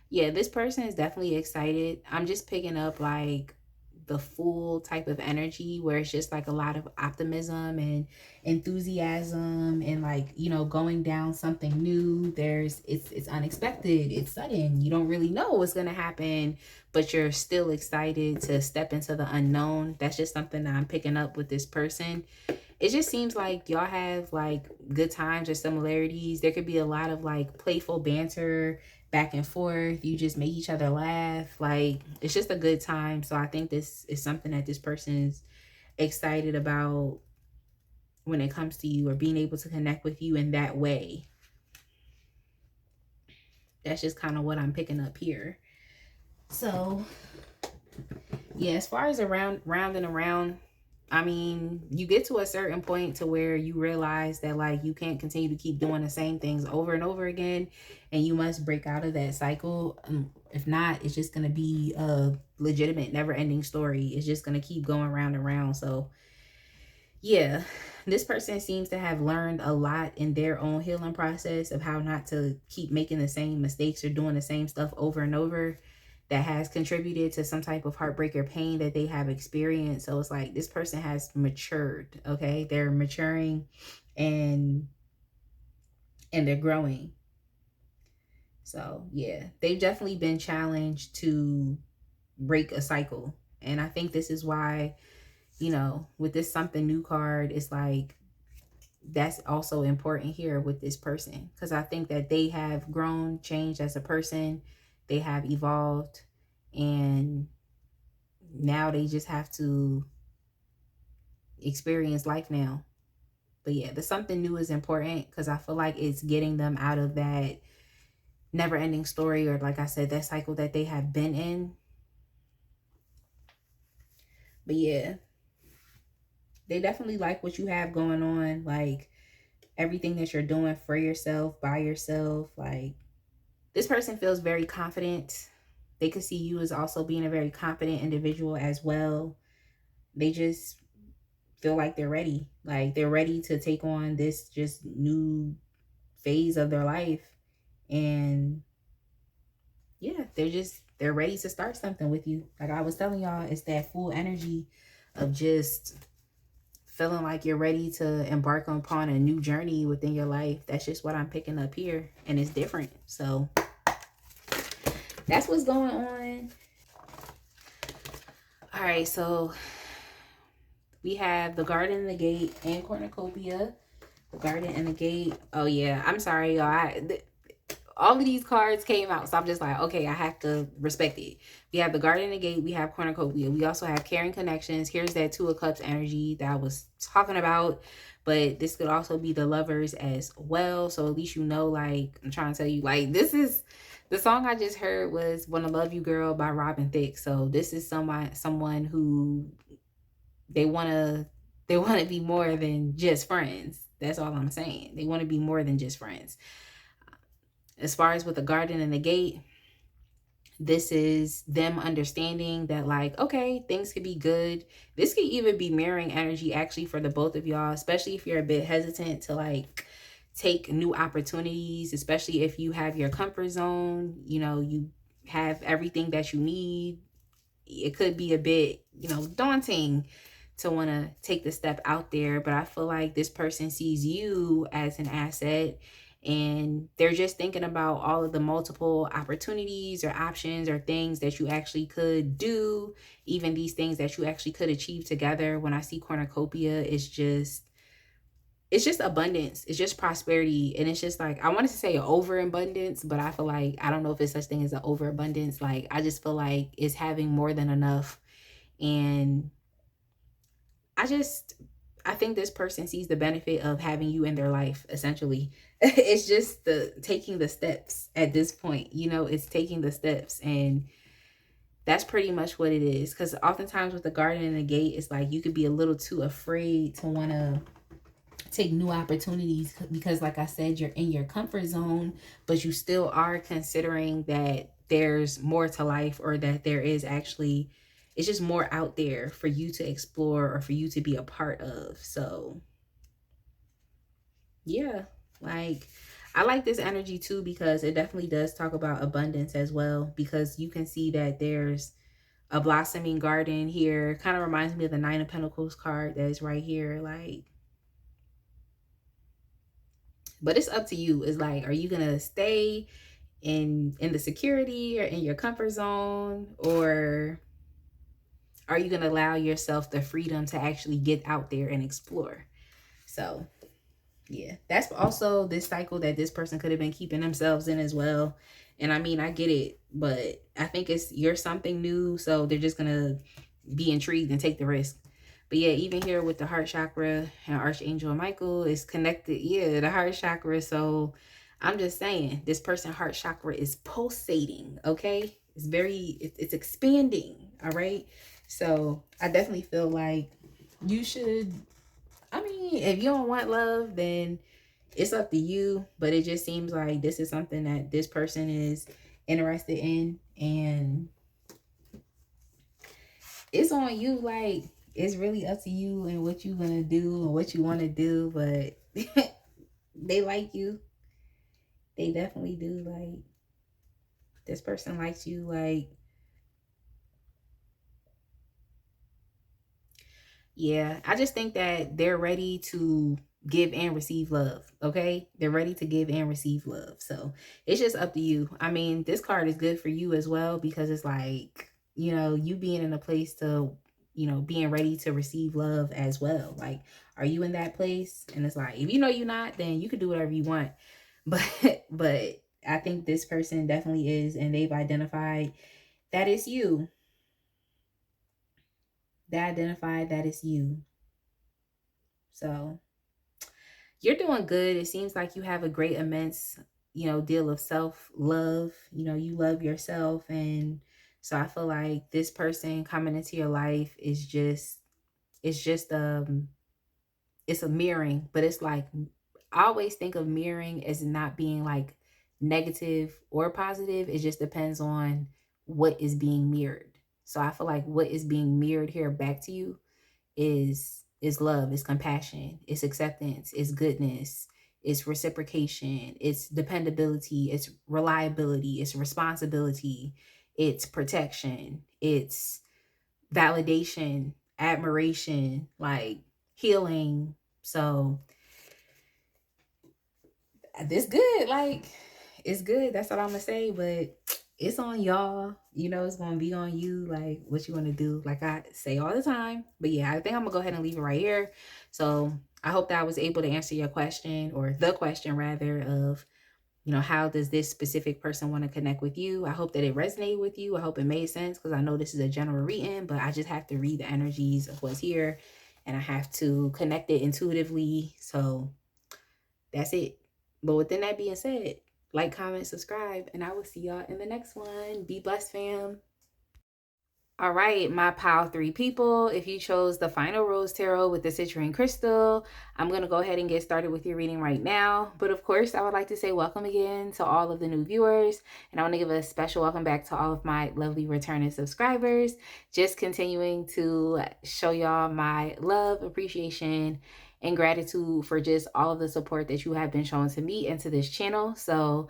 Yeah, this person is definitely excited. I'm just picking up like the full type of energy where it's just like a lot of optimism and enthusiasm, and like, going down something new. It's unexpected, it's sudden, you don't really know what's going to happen, but you're still excited to step into the unknown. That's just something that I'm picking up with this person. It just seems like y'all have like good times or similarities. There could be a lot of like playful banter back and forth. You just make each other laugh. Like, it's just a good time. So I think this is something that this person is excited about when it comes to you, or being able to connect with you in that way. That's just kind of what I'm picking up here. So Yeah, as far as round and around, I mean, you get to a certain point to where you realize that like you can't continue to keep doing the same things over and over again, and you must break out of that cycle. If not, it's just gonna be a legitimate, never-ending story. It's just gonna keep going round and round. So yeah, this person seems to have learned a lot in their own healing process of how not to keep making the same mistakes or doing the same stuff over and over, that has contributed to some type of heartbreak or pain that they have experienced. So it's like this person has matured, okay? They're maturing and they're growing. So yeah, they've definitely been challenged to break a cycle. And I think this is why, with this something new card, it's like that's also important here with this person, because I think that they have grown, changed as a person, they have evolved, and now they just have to experience life now. But yeah, the something new is important because I feel like it's getting them out of that never ending story, or like I said, that cycle that they have been in. But yeah, they definitely like what you have going on, like everything that you're doing for yourself, by yourself. Like, this person feels very confident. They could see you as also being a very confident individual as well. They just feel like they're ready. Like they're ready to take on this just new phase of their life. And yeah, they're ready to start something with you. Like I was telling y'all, it's that full energy of just feeling like you're ready to embark upon a new journey within your life. That's just what I'm picking up here, and it's different. So that's what's going on. All right, so we have the garden and the gate and cornucopia. The garden and the gate. Oh yeah, I'm sorry, y'all. All of these cards came out, so I'm just like, okay, I have to respect it. We have the garden and the gate. We have cornucopia. We also have caring connections. Here's that Two of Cups energy that I was talking about. But this could also be the lovers as well. So at least you know, like, I'm trying to tell you, like, this is the song I just heard was "Wanna Love You Girl" by Robin Thicke. So this is someone who they wanna be more than just friends. That's all I'm saying. They want to be more than just friends. As far as with the garden and the gate, this is them understanding that, like, okay, things could be good. This could even be mirroring energy actually for the both of y'all, especially if you're a bit hesitant to like take new opportunities, especially if you have your comfort zone, you have everything that you need. It could be a bit, daunting to want to take the step out there, but I feel like this person sees you as an asset, and they're just thinking about all of the multiple opportunities or options or things that you actually could do, even these things that you actually could achieve together. When I see cornucopia, it's just abundance, it's just prosperity, and it's just like, I wanted to say overabundance, but I feel like I don't know if it's such thing as an overabundance. Like, I just feel like it's having more than enough. And I think this person sees the benefit of having you in their life, essentially. It's just the taking the steps at this point, it's taking the steps. And that's pretty much what it is. Because oftentimes with the garden and the gate, it's like you could be a little too afraid to want to take new opportunities because, like I said, you're in your comfort zone, but you still are considering that there's more to life, or that there is actually, it's just more out there for you to explore or for you to be a part of. So yeah, like, I like this energy too because it definitely does talk about abundance as well, because you can see that there's a blossoming garden here. Kind of reminds me of the Nine of Pentacles card that is right here. Like, but it's up to you. It's like, are you gonna stay in the security or in your comfort zone, or are you gonna allow yourself the freedom to actually get out there and explore? So yeah, that's also this cycle that this person could have been keeping themselves in as well. And I mean, I get it, but I think you're something new, so they're just gonna be intrigued and take the risk. But yeah, even here with the heart chakra and Archangel Michael is connected. Yeah, the heart chakra. So I'm just saying, this person's heart chakra is pulsating, okay? It's very, it's expanding. All right. So I definitely feel like you should, I mean, if you don't want love, then it's up to you. But it just seems like this is something that this person is interested in. And it's on you. Like, it's really up to you and what you're going to do and what you want to do. But they like you. They definitely do. Like, this person likes you. Like, yeah, I just think that they're ready to give and receive love. Okay. They're ready to give and receive love. So it's just up to you. I mean, this card is good for you as well, because it's like, you know, you being in a place to, you know, being ready to receive love as well. Like, are you in that place? And it's like, if you know you're not, then you can do whatever you want. But I think this person definitely is, and they've identified that it's you. They identified that it's you. So you're doing good. It seems like you have a great, immense, you know, deal of self-love. You know, you love yourself. And so I feel like this person coming into your life is just, it's just, it's a mirroring, but it's like, I always think of mirroring as not being like negative or positive. It just depends on what is being mirrored. So I feel like what is being mirrored here back to you is love, is compassion, it's acceptance, it's goodness, it's reciprocation, it's dependability, it's reliability, it's responsibility, it's protection, it's validation, admiration, like healing. So this good, like it's good. That's what I'm gonna say. But it's on y'all. You know, it's gonna be on you. Like what you want to do. Like I say all the time. But yeah, I think I'm gonna go ahead and leave it right here. So I hope that I was able to answer your question, or the question rather, of, you know, how does this specific person want to connect with you? I hope that it resonated with you. I hope it made sense, because I know this is a general reading, but I just have to read the energies of what's here, and I have to connect it intuitively. So that's it. But within that being said, like, comment, subscribe, and I will see y'all in the next one. Be blessed, fam. All right, my pile three people, if you chose the final rose tarot with the citrine crystal, I'm going to go ahead and get started with your reading right now. But of course, I would like to say welcome again to all of the new viewers. And I want to give a special welcome back to all of my lovely returning subscribers. Just continuing to show y'all my love, appreciation, and gratitude for just all of the support that you have been showing to me and to this channel. So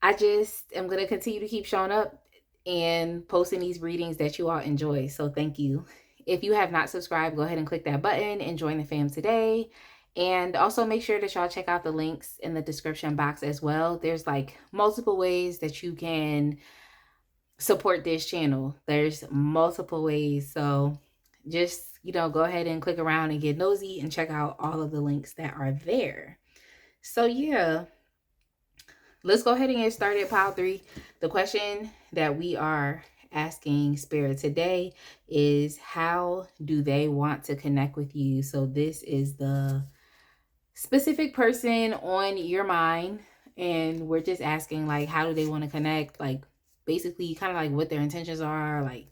I just am going to continue to keep showing up and posting these readings that you all enjoy. So thank you. If you have not subscribed, go ahead and click that button and join the fam today. And also make sure that y'all check out the links in the description box as well. There's like multiple ways that you can support this channel. There's multiple ways. So just, you know, go ahead and click around and get nosy and check out all of the links that are there. So yeah, let's go ahead and get started, pile three. The question that we are asking Spirit today is, how do they want to connect with you? So this is the specific person on your mind, and we're just asking, like, how do they want to connect? Like, basically kind of like what their intentions are, like,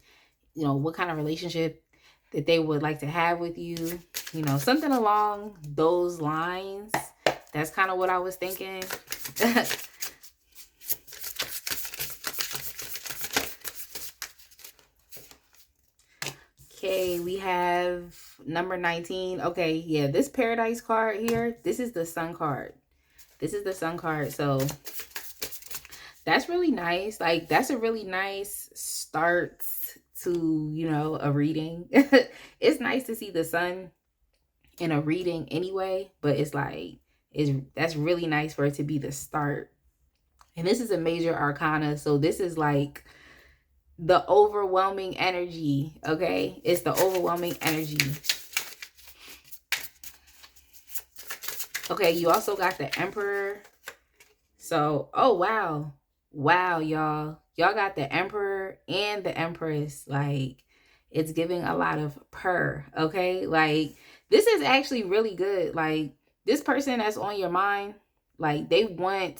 you know, what kind of relationship that they would like to have with you, you know, something along those lines. That's kind of what I was thinking. Okay, we have number 19. Okay, yeah, this paradise card here, this is the sun card. This is the sun card. So that's really nice. Like, that's a really nice start to, you know, a reading. It's nice to see the sun in a reading anyway, but it's like, that's really nice for it to be the start. And this is a major arcana, so this is like the overwhelming energy. Okay, it's the overwhelming energy. Okay, you also got the Emperor. So, oh wow, y'all got the Emperor and the Empress. Like, it's giving a lot of purr. Okay, like, this is actually really good. Like, this person that's on your mind, like, they want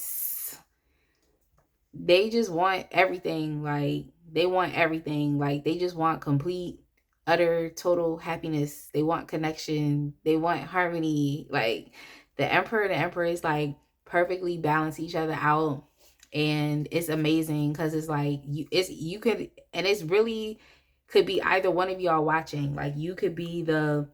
they just want everything. Like, they want everything. Like, they just want complete, utter, total happiness. They want connection. They want harmony. Like, the Emperor and the Empress, like, perfectly balance each other out. And it's amazing because it's like, you could, and it's really could be either one of y'all watching. Like, you could be the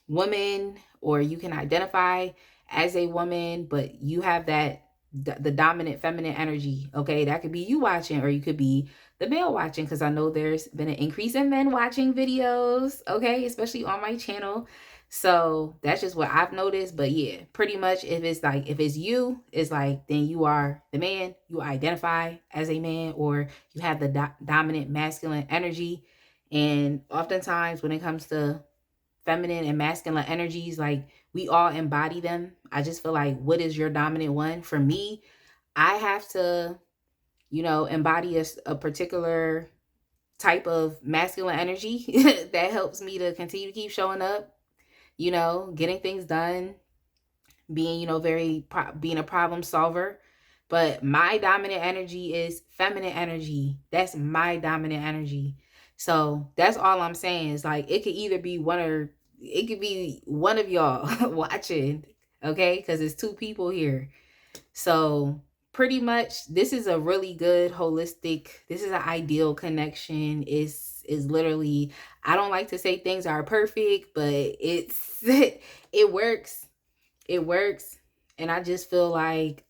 woman, or you can identify as a woman, but you have that the dominant feminine energy. Okay, that could be you watching, or you could be the male watching, because I know there's been an increase in men watching videos, okay, especially on my channel. So that's just what I've noticed. But yeah, pretty much if it's you, it's like, then you are the man, you identify as a man, or you have the dominant masculine energy. And oftentimes when it comes to feminine and masculine energies, like, we all embody them. I just feel like, what is your dominant one? For me, I have to, embody a particular type of masculine energy that helps me to continue to keep showing up, getting things done, being, being a problem solver. But my dominant energy is feminine energy. That's my dominant energy. So that's all I'm saying, is like, it could either be it could be one of y'all watching, okay? Because it's two people here. So pretty much, this is a really good holistic, this is an ideal connection. Is literally, I don't like to say things are perfect, but it's it works. It works. And I just feel like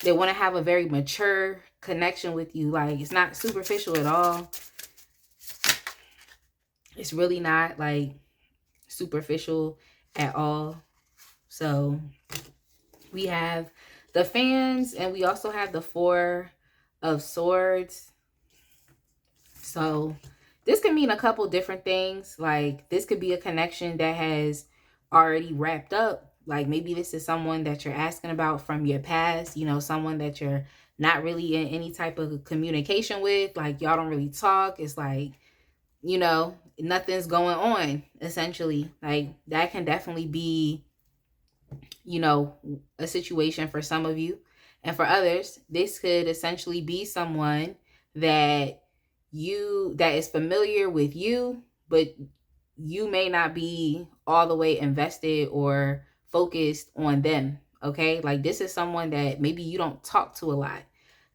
they want to have a very mature connection with you. Like, it's not superficial at all. It's really not like superficial at all. So we have the fans, and we also have the Four of Swords. So this can mean a couple different things. Like, this could be a connection that has already wrapped up. Like, maybe this is someone that you're asking about from your past, someone that you're not really in any type of communication with. Like, y'all don't really talk. It's like, nothing's going on, essentially. Like, that can definitely be, a situation for some of you. And for others, this could essentially be someone that is familiar with you, but you may not be all the way invested or focused on them. Okay, like, this is someone that maybe you don't talk to a lot,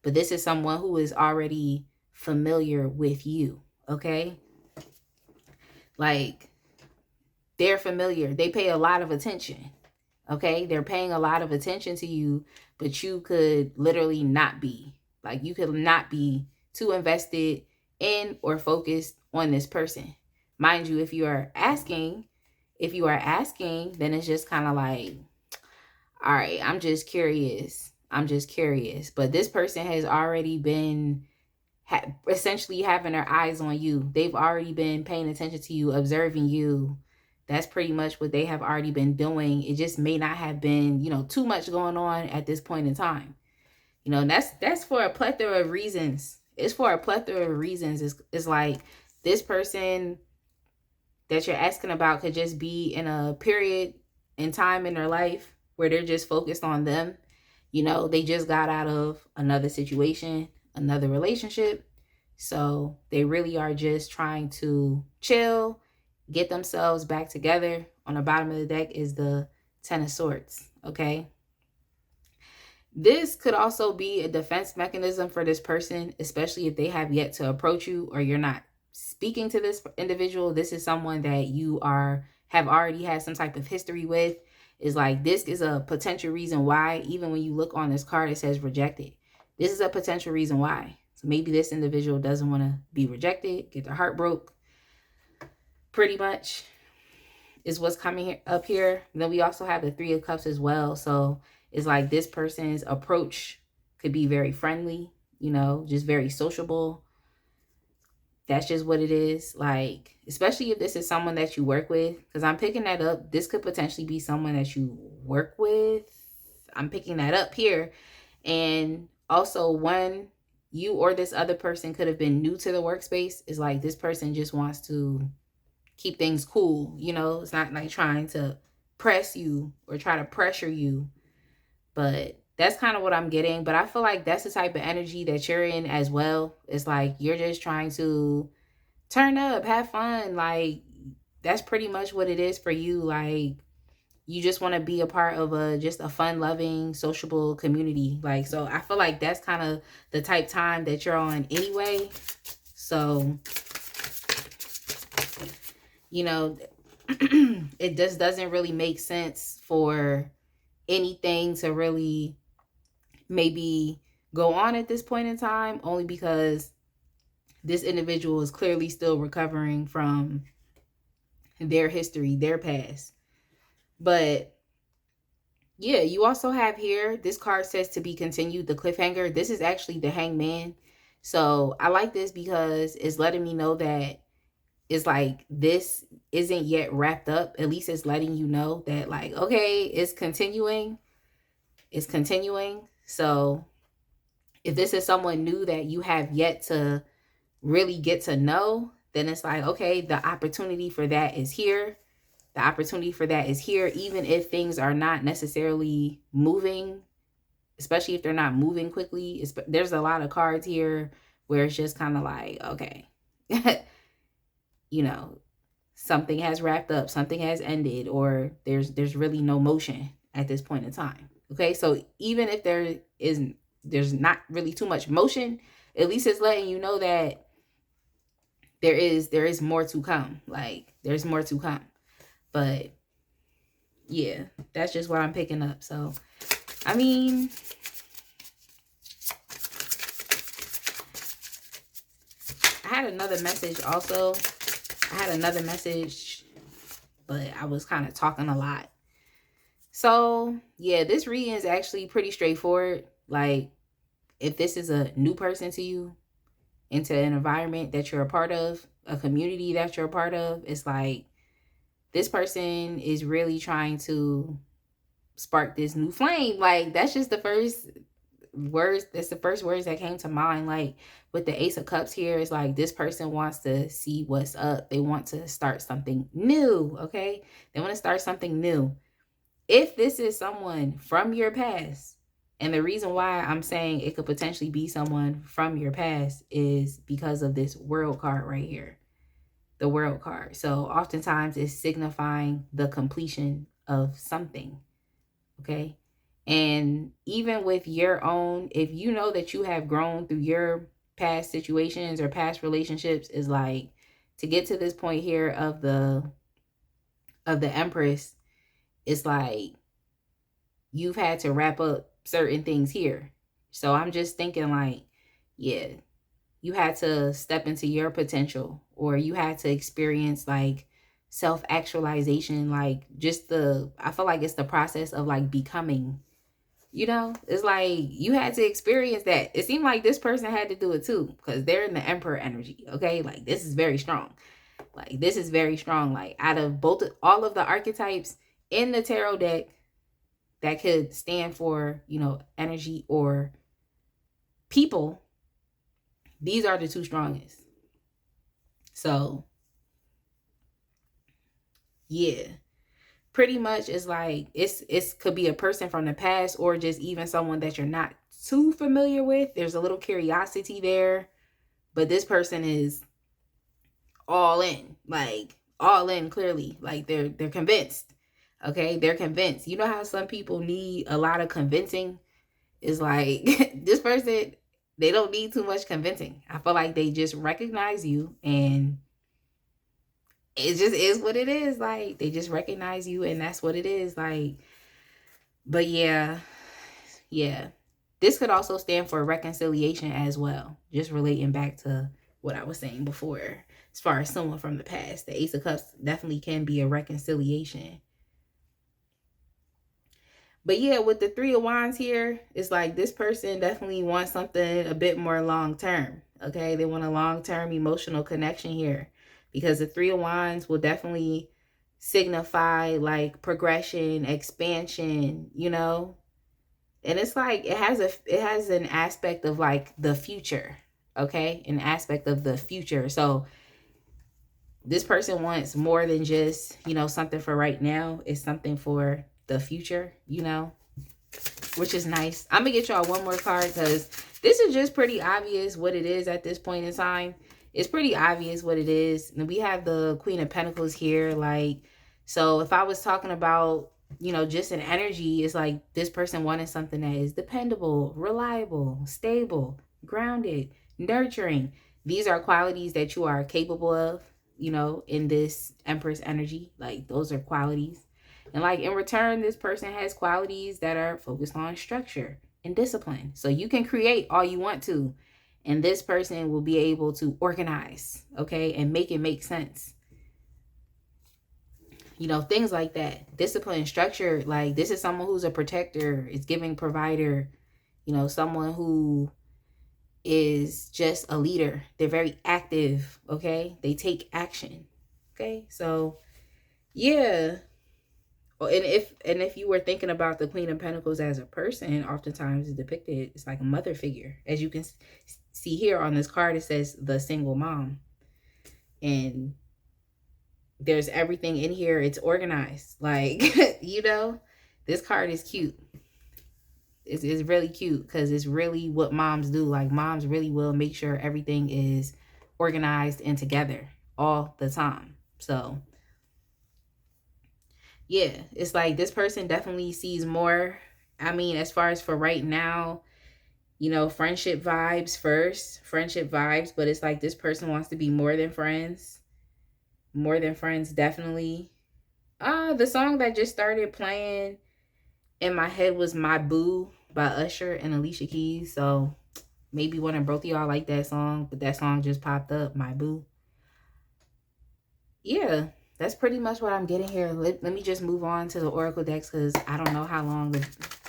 but this is someone who is already familiar with you. Okay, like, they're familiar, they pay a lot of attention. Okay, they're paying a lot of attention to you, but you could literally not be. Like, you could not be too invested in or focused on this person. Mind you, if you are asking, then it's just kind of like, all right, I'm just curious. But this person has already been essentially having their eyes on you. They've already been paying attention to you, observing you. That's pretty much what they have already been doing. It just may not have been, too much going on at this point in time. That's for a plethora of reasons. It's for a plethora of reasons. It's like, this person that you're asking about could just be in a period in time in their life where they're just focused on them. They just got out of another situation, another relationship. So they really are just trying to chill, get themselves back together. On the bottom of the deck is the Ten of Swords, okay? This could also be a defense mechanism for this person, especially if they have yet to approach you, or you're not speaking to this individual. This is someone that you have already had some type of history with. Is like, this is a potential reason why, even when you look on this card, it says rejected. This is a potential reason why. So maybe this individual doesn't want to be rejected, get their heart broke. Pretty much is what's coming up here. Then we also have the Three of Cups as well. So it's like, this person's approach could be very friendly, just very sociable. That's just what it is. Like, especially if this is someone that you work with, because I'm picking that up. This could potentially be someone that you work with. I'm picking that up here. And also, one, you or this other person could have been new to the workspace. It's like, this person just wants to keep things cool. It's not like trying to press you or try to pressure you, but That's kind of what I'm getting. But I feel like that's the type of energy that you're in as well. It's like you're just trying to turn up, have fun. Like, that's pretty much what it is for you. Like, you just want to be a part of a just a fun loving sociable community. Like, so I feel like that's kind of the type time that you're on anyway. So, you know, it just doesn't really make sense for anything to really maybe go on at this point in time, only because this individual is clearly still recovering from their history, their past. But yeah, you also have here, this card says to be continued, the cliffhanger. This is actually the hangman. So I like this because it's letting me know that it's like this isn't yet wrapped up. At least it's letting you know that, like, okay, it's continuing. It's continuing. So if this is someone new that you have yet to really get to know, then it's like, okay, the opportunity for that is here. The opportunity for that is here, even if things are not necessarily moving, especially if they're not moving quickly. There's a lot of cards here where it's just kind of like, okay, you know, something has wrapped up, something has ended, or there's really no motion at this point in time. Okay, so even if there's not really too much motion, at least it's letting you know that there is more to come. Like, there's more to come. But yeah, that's just what I'm picking up. So I mean, I had another message also. I had another message, but I was kind of talking a lot. So yeah, this reading is actually pretty straightforward. Like, if this is a new person to you, into an environment that you're a part of, a community that you're a part of, it's like this person is really trying to spark this new flame. Like, that's just the first words. That's the first words that came to mind. Like, with the Ace of Cups here, it's like this person wants to see what's up. They want to start something new. Okay, they want to start something new. If this is someone from your past, and the reason why I'm saying it could potentially be someone from your past is because of this World card right here. The World card. So oftentimes it's signifying the completion of something. Okay. And even with your own, if you know that you have grown through your past situations or past relationships, is like, to get to this point here of the Empress, it's like you've had to wrap up certain things here. So I'm just thinking, like, yeah, you had to step into your potential, or you had to experience like self-actualization. Like, just I feel like it's the process of like becoming, it's like you had to experience that. It seemed like this person had to do it too, because they're in the Emperor energy. Okay, like, this is very strong. Like, this is very strong. Like, out of all of the archetypes in the tarot deck that could stand for, energy or people, these are the two strongest. So yeah, pretty much it's like it's could be a person from the past, or just even someone that you're not too familiar with. There's a little curiosity there, but this person is all in, like all in, clearly. Like, they're convinced. Okay, they're convinced. You know how some people need a lot of convincing? It's like this person, they don't need too much convincing. I feel like they just recognize you, and it just is what it is. Like, they just recognize you, and that's what it is. Like, but yeah, this could also stand for reconciliation as well, just relating back to what I was saying before. As far as someone from the past, the Ace of Cups definitely can be a reconciliation. But yeah, with the Three of Wands here, it's like this person definitely wants something a bit more long-term. Okay, they want a long-term emotional connection here, because the Three of Wands will definitely signify like progression, expansion, And it's like it has an aspect of like the future. Okay, an aspect of the future. So this person wants more than just, something for right now. It's something for the future, which is nice. I'm gonna get y'all one more card because this is just pretty obvious what it is at this point in time. It's pretty obvious what it is. And we have the Queen of Pentacles here. Like, so if I was talking about, you know, just an energy, it's like this person wanted something that is dependable, reliable, stable, grounded, nurturing. These are qualities that you are capable of, you know, in this Empress energy. Like, those are qualities. And like in return, this person has qualities that are focused on structure and discipline. So you can create all you want to, and this person will be able to organize, okay, and make it make sense. You know, things like that. Discipline and structure. Like, this is someone who's a protector, is giving provider, you know, someone who is just a leader. They're very active, okay? They take action, okay? So, yeah. And if you were thinking about the Queen of Pentacles as a person, oftentimes it's depicted, it's like a mother figure. As you can see here on this card, it says the single mom. And there's everything in here. It's organized. Like, you know, this card is cute. It's really cute because it's really what moms do. Like, moms really will make sure everything is organized and together all the time. So, yeah, it's like this person definitely sees more. I mean, as far as for right now, you know, friendship vibes first. Friendship vibes. But it's like this person wants to be more than friends. More than friends, definitely. The song that just started playing in my head was My Boo by Usher and Alicia Keys. So maybe one of both of y'all like that song, but that song just popped up, My Boo. Yeah, that's pretty much what I'm getting here. Let me just move on to the Oracle decks because I don't know how long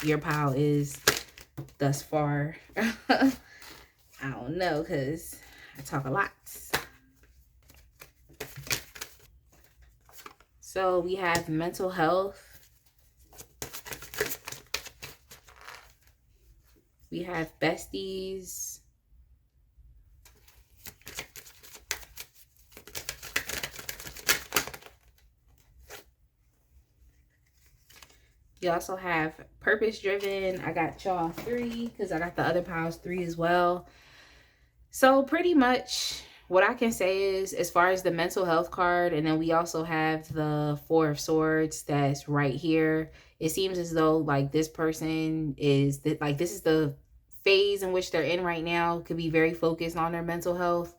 your pile is thus far. I don't know because I talk a lot. So we have mental health. We have besties. You also have purpose driven. I got y'all 3 because I got the other piles 3 as well. So pretty much what I can say is, as far as the mental health card, and then we also have the 4 of Swords that's right here. It seems as though like this person is like, this is the phase in which they're in right now, could be very focused on their mental health.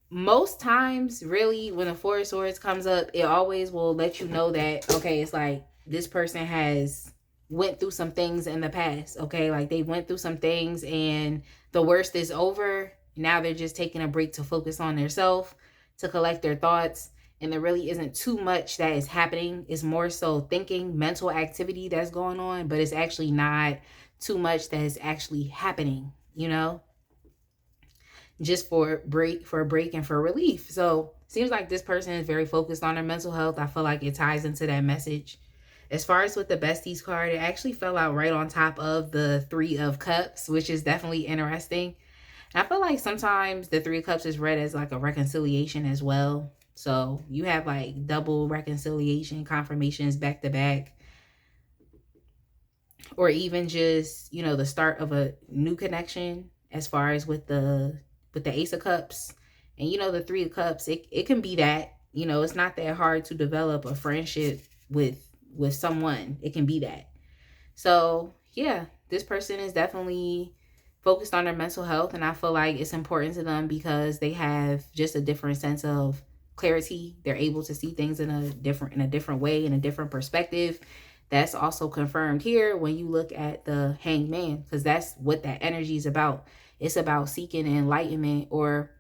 Most times, really, when the 4 of Swords comes up, it always will let you know that, okay, it's like this person has went through some things in the past, okay? Like, they went through some things and the worst is over. Now they're just taking a break to focus on themselves, to collect their thoughts. And there really isn't too much that is happening. It's more so thinking, mental activity that's going on, but it's actually not too much that is actually happening, you know? Just for a break and for relief. So seems like this person is very focused on their mental health. I feel like it ties into that message. As far as with the besties card, it actually fell out right on top of the 3 of Cups, which is definitely interesting. And I feel like sometimes the 3 of Cups is read as like a reconciliation as well. So you have like double reconciliation confirmations back to back. Or even just, you know, the start of a new connection, as far as with the Ace of Cups. And, you know, the 3 of Cups, it can be that, you know, it's not that hard to develop a friendship with someone. It can be that. So, yeah, this person is definitely focused on their mental health. And I feel like it's important to them because they have just a different sense of clarity. They're able to see things in a different way, in a different perspective. That's also confirmed here when you look at the Hanged Man, because that's what that energy is about. It's about seeking enlightenment or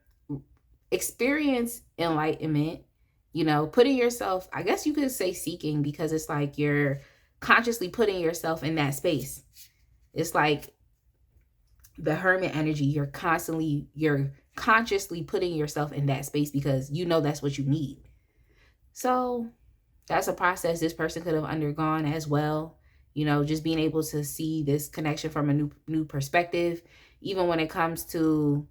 experience enlightenment, you know, putting yourself, I guess you could say seeking, because it's like you're consciously putting yourself in that space. It's like the Hermit energy. You're consciously putting yourself in that space because you know that's what you need. So that's a process this person could have undergone as well. You know, just being able to see this connection from a new perspective. Even when it comes to,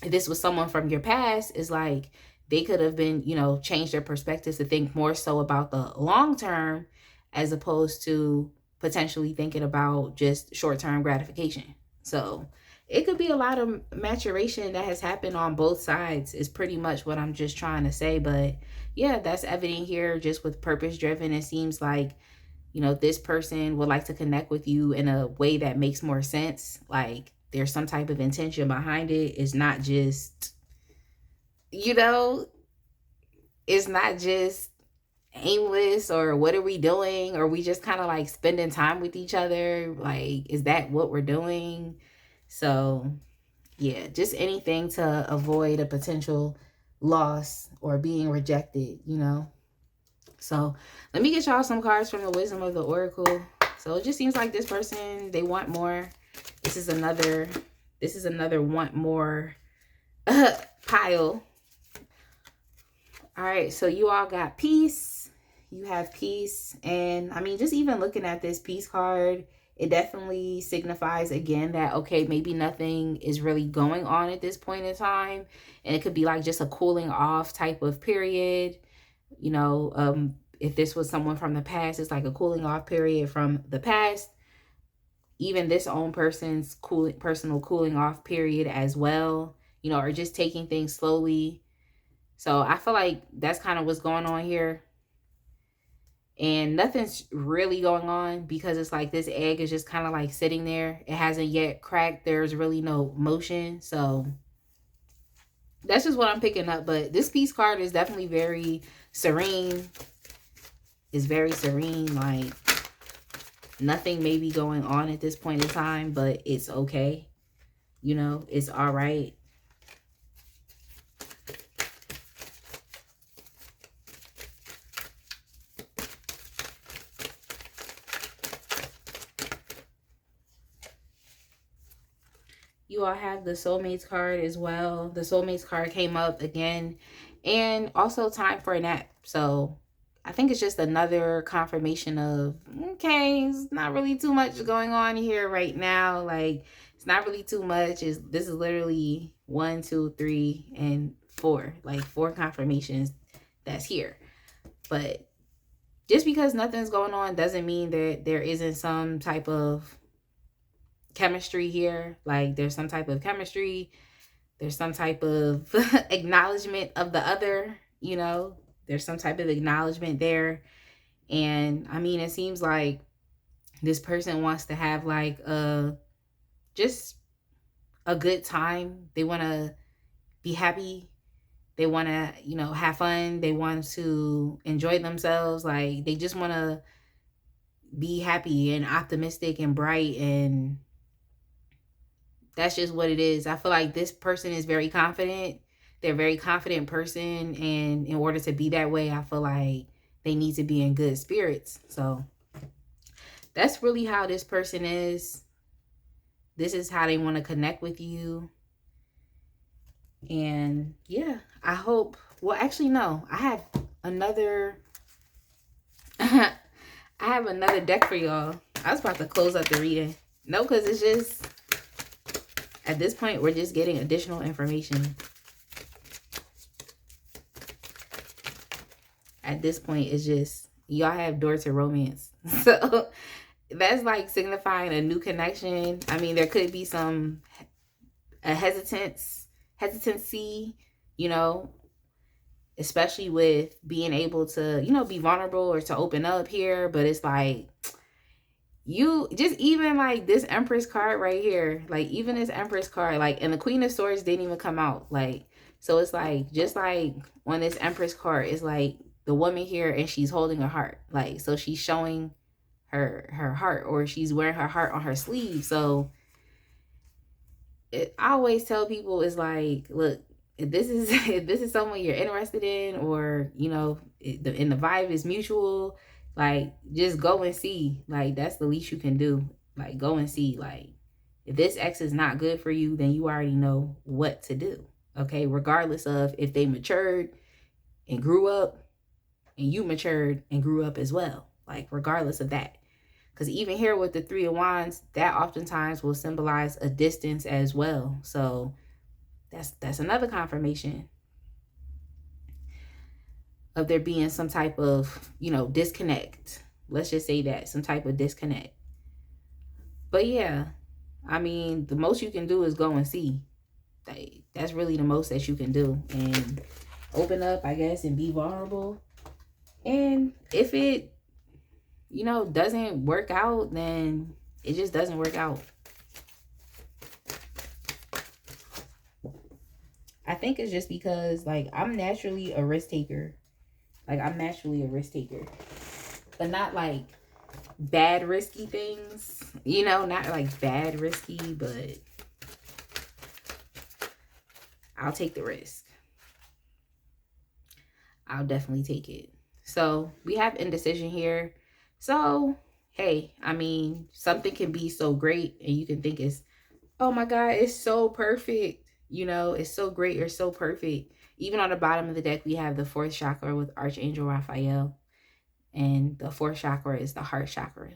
if this was someone from your past, is like they could have been, you know, changed their perspectives to think more so about the long term as opposed to potentially thinking about just short-term gratification. So it could be a lot of maturation that has happened on both sides is pretty much what I'm just trying to say. But yeah, that's evident here just with purpose driven. It seems like, this person would like to connect with you in a way that makes more sense. Like there's some type of intention behind it. It's not just, you know, it's not just aimless or what are we doing? Or we just kind of like spending time with each other. Like, is that what we're doing? So yeah, just anything to avoid a potential loss or being rejected. So let me get y'all some cards from the Wisdom of the Oracle. So it just seems like this person, they want more. This is another want more pile. All right, so you all got peace. You have peace. And I mean, just even looking at this peace card, it definitely signifies again that, okay, maybe nothing is really going on at this point in time. And it could be like just a cooling off type of period. If this was someone from the past, it's like a cooling off period from the past. Even this own person's personal cooling off period as well, or just taking things slowly. So I feel like that's kind of what's going on here. And nothing's really going on because it's like this egg is just kind of like sitting there. It hasn't yet cracked. There's really no motion. So that's just what I'm picking up. But this peace card is definitely very serene. It's very serene. Like nothing may be going on at this point in time, but it's okay. It's all right. You all have the soulmates card as well. The soulmates card came up again, and also time for a nap. So I think it's just another confirmation of, okay, it's not really too much going on here right now. Like it's not really too much. This is literally 1, 2, 3, and 4. Like 4 confirmations that's here. But just because nothing's going on doesn't mean that there isn't some type of chemistry here. Like there's some type of chemistry. There's some type of acknowledgement of the other, there's some type of acknowledgement there. And I mean, it seems like this person wants to have like just a good time. They want to be happy. They want to, have fun. They want to enjoy themselves. Like they just want to be happy and optimistic and bright, and that's just what it is. I feel like this person is very confident. They're a very confident person, and in order to be that way, I feel like they need to be in good spirits. So that's really how this person is. This is how they want to connect with you. And yeah, I hope, well, actually, no, I have another, I have another deck for y'all. I was about to close up the reading. No, because it's just, at this point, we're just getting additional information. At this point, it's just, y'all have door to romance. So that's like signifying a new connection. I mean, there could be a hesitancy, especially with being able to, be vulnerable or to open up here. But it's like, you just, even like this Empress card right here, like even this Empress card, like, and the Queen of Swords didn't even come out. Like, so it's like, just like on this Empress card, it's like the woman here and she's holding a heart. Like, so she's showing her heart, or she's wearing her heart on her sleeve. So I always tell people, is like, look, if this is someone you're interested in, or and the vibe is mutual, like just go and see. Like that's the least you can do. Like go and see. Like if this ex is not good for you, then you already know what to do. Okay, regardless of if they matured and grew up, and you matured and grew up as well. Like regardless of that. Because even here with the 3 of Wands, that oftentimes will symbolize a distance as well. So that's another confirmation of there being some type of, disconnect. Let's just say that, some type of disconnect. But yeah, I mean, the most you can do is go and see. Like, that's really the most that you can do. And open up, I guess, and be vulnerable. And if it, doesn't work out, then it just doesn't work out. I think it's just because, like, I'm naturally a risk taker. Like, I'm naturally a risk taker. But not, like, bad risky things. Not, like, bad risky, but I'll take the risk. I'll definitely take it. So, we have indecision here. So, hey, I mean, something can be so great and you can think it's, oh my God, it's so perfect. It's so great or so perfect. Even on the bottom of the deck, we have the fourth chakra with Archangel Raphael. And the fourth chakra is the heart chakra.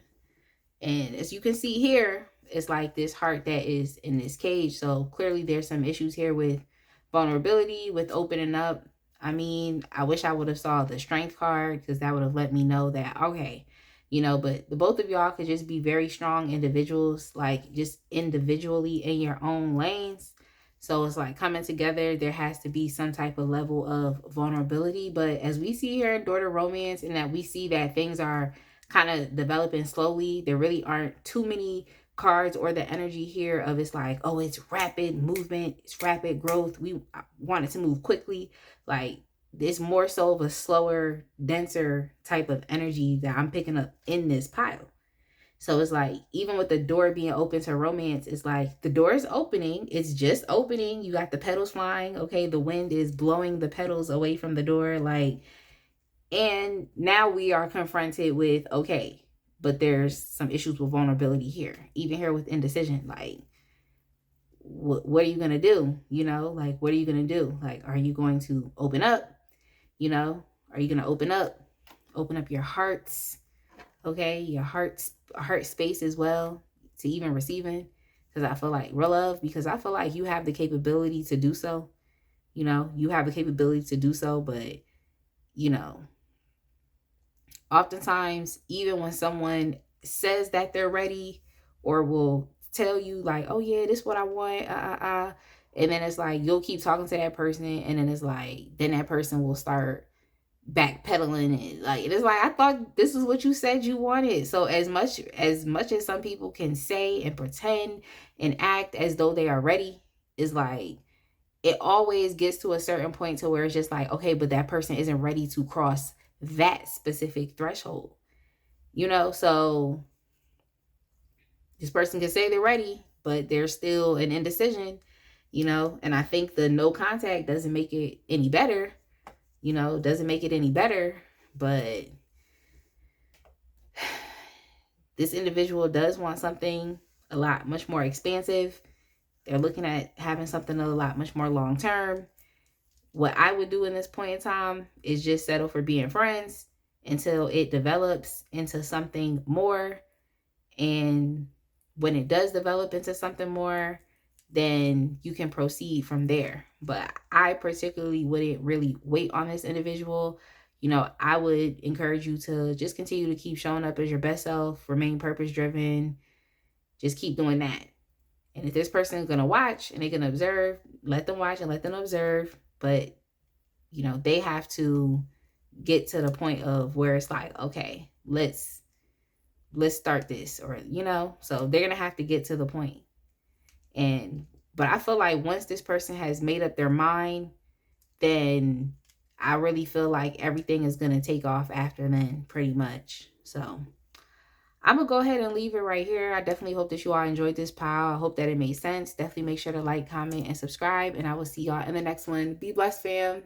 And as you can see here, it's like this heart that is in this cage. So clearly there's some issues here with vulnerability, with opening up. I mean, I wish I would have saw the strength card, because that would have let me know that, okay, but the both of y'all could just be very strong individuals, like just individually in your own lanes. So it's like coming together, there has to be some type of level of vulnerability. But as we see here in Daughter Romance, and that we see that things are kind of developing slowly, there really aren't too many cards or the energy here of it's like, oh, it's rapid movement, it's rapid growth, we want it to move quickly. Like, it's more so of a slower, denser type of energy that I'm picking up in this pile. So it's like, even with the door being open to romance, it's like the door is opening. It's just opening. You got the petals flying. Okay, the wind is blowing the petals away from the door. Like, and now we are confronted with, okay, but there's some issues with vulnerability here. Even here with indecision. Like, what are you going to do? Like, what are you going to do? Like, are you going to open up? Are you going to open up your hearts? Okay, your heart space as well, to even receiving, because I feel like real love, because I feel like you have the capability to do so. You have the capability to do so, but oftentimes, even when someone says that they're ready, or will tell you like, oh yeah, this is what I want, and then it's like you'll keep talking to that person, and then it's like, then that person will start backpedaling it. Like, it is like, I thought this is what you said you wanted. So as much as some people can say and pretend and act as though they are ready, is like, it always gets to a certain point to where it's just like, okay, but that person isn't ready to cross that specific threshold. So this person can say they're ready, but there's still an indecision, and I think the no contact doesn't make it any better. Doesn't make it any better. But this individual does want something a lot much more expansive. They're looking at having something a lot much more long term. What I would do in this point in time is just settle for being friends until it develops into something more. And when it does develop into something more, then you can proceed from there. But I particularly wouldn't really wait on this individual. I would encourage you to just continue to keep showing up as your best self, remain purpose driven, just keep doing that. And if this person is going to watch and they're going to observe, let them watch and let them observe. But, they have to get to the point of where it's like, okay, let's start this, or, so they're going to have to get to the point. But I feel like once this person has made up their mind, then I really feel like everything is going to take off after then, pretty much. So I'm going to go ahead and leave it right here. I definitely hope that you all enjoyed this pile. I hope that it made sense. Definitely make sure to like, comment, and subscribe. And I will see y'all in the next one. Be blessed, fam.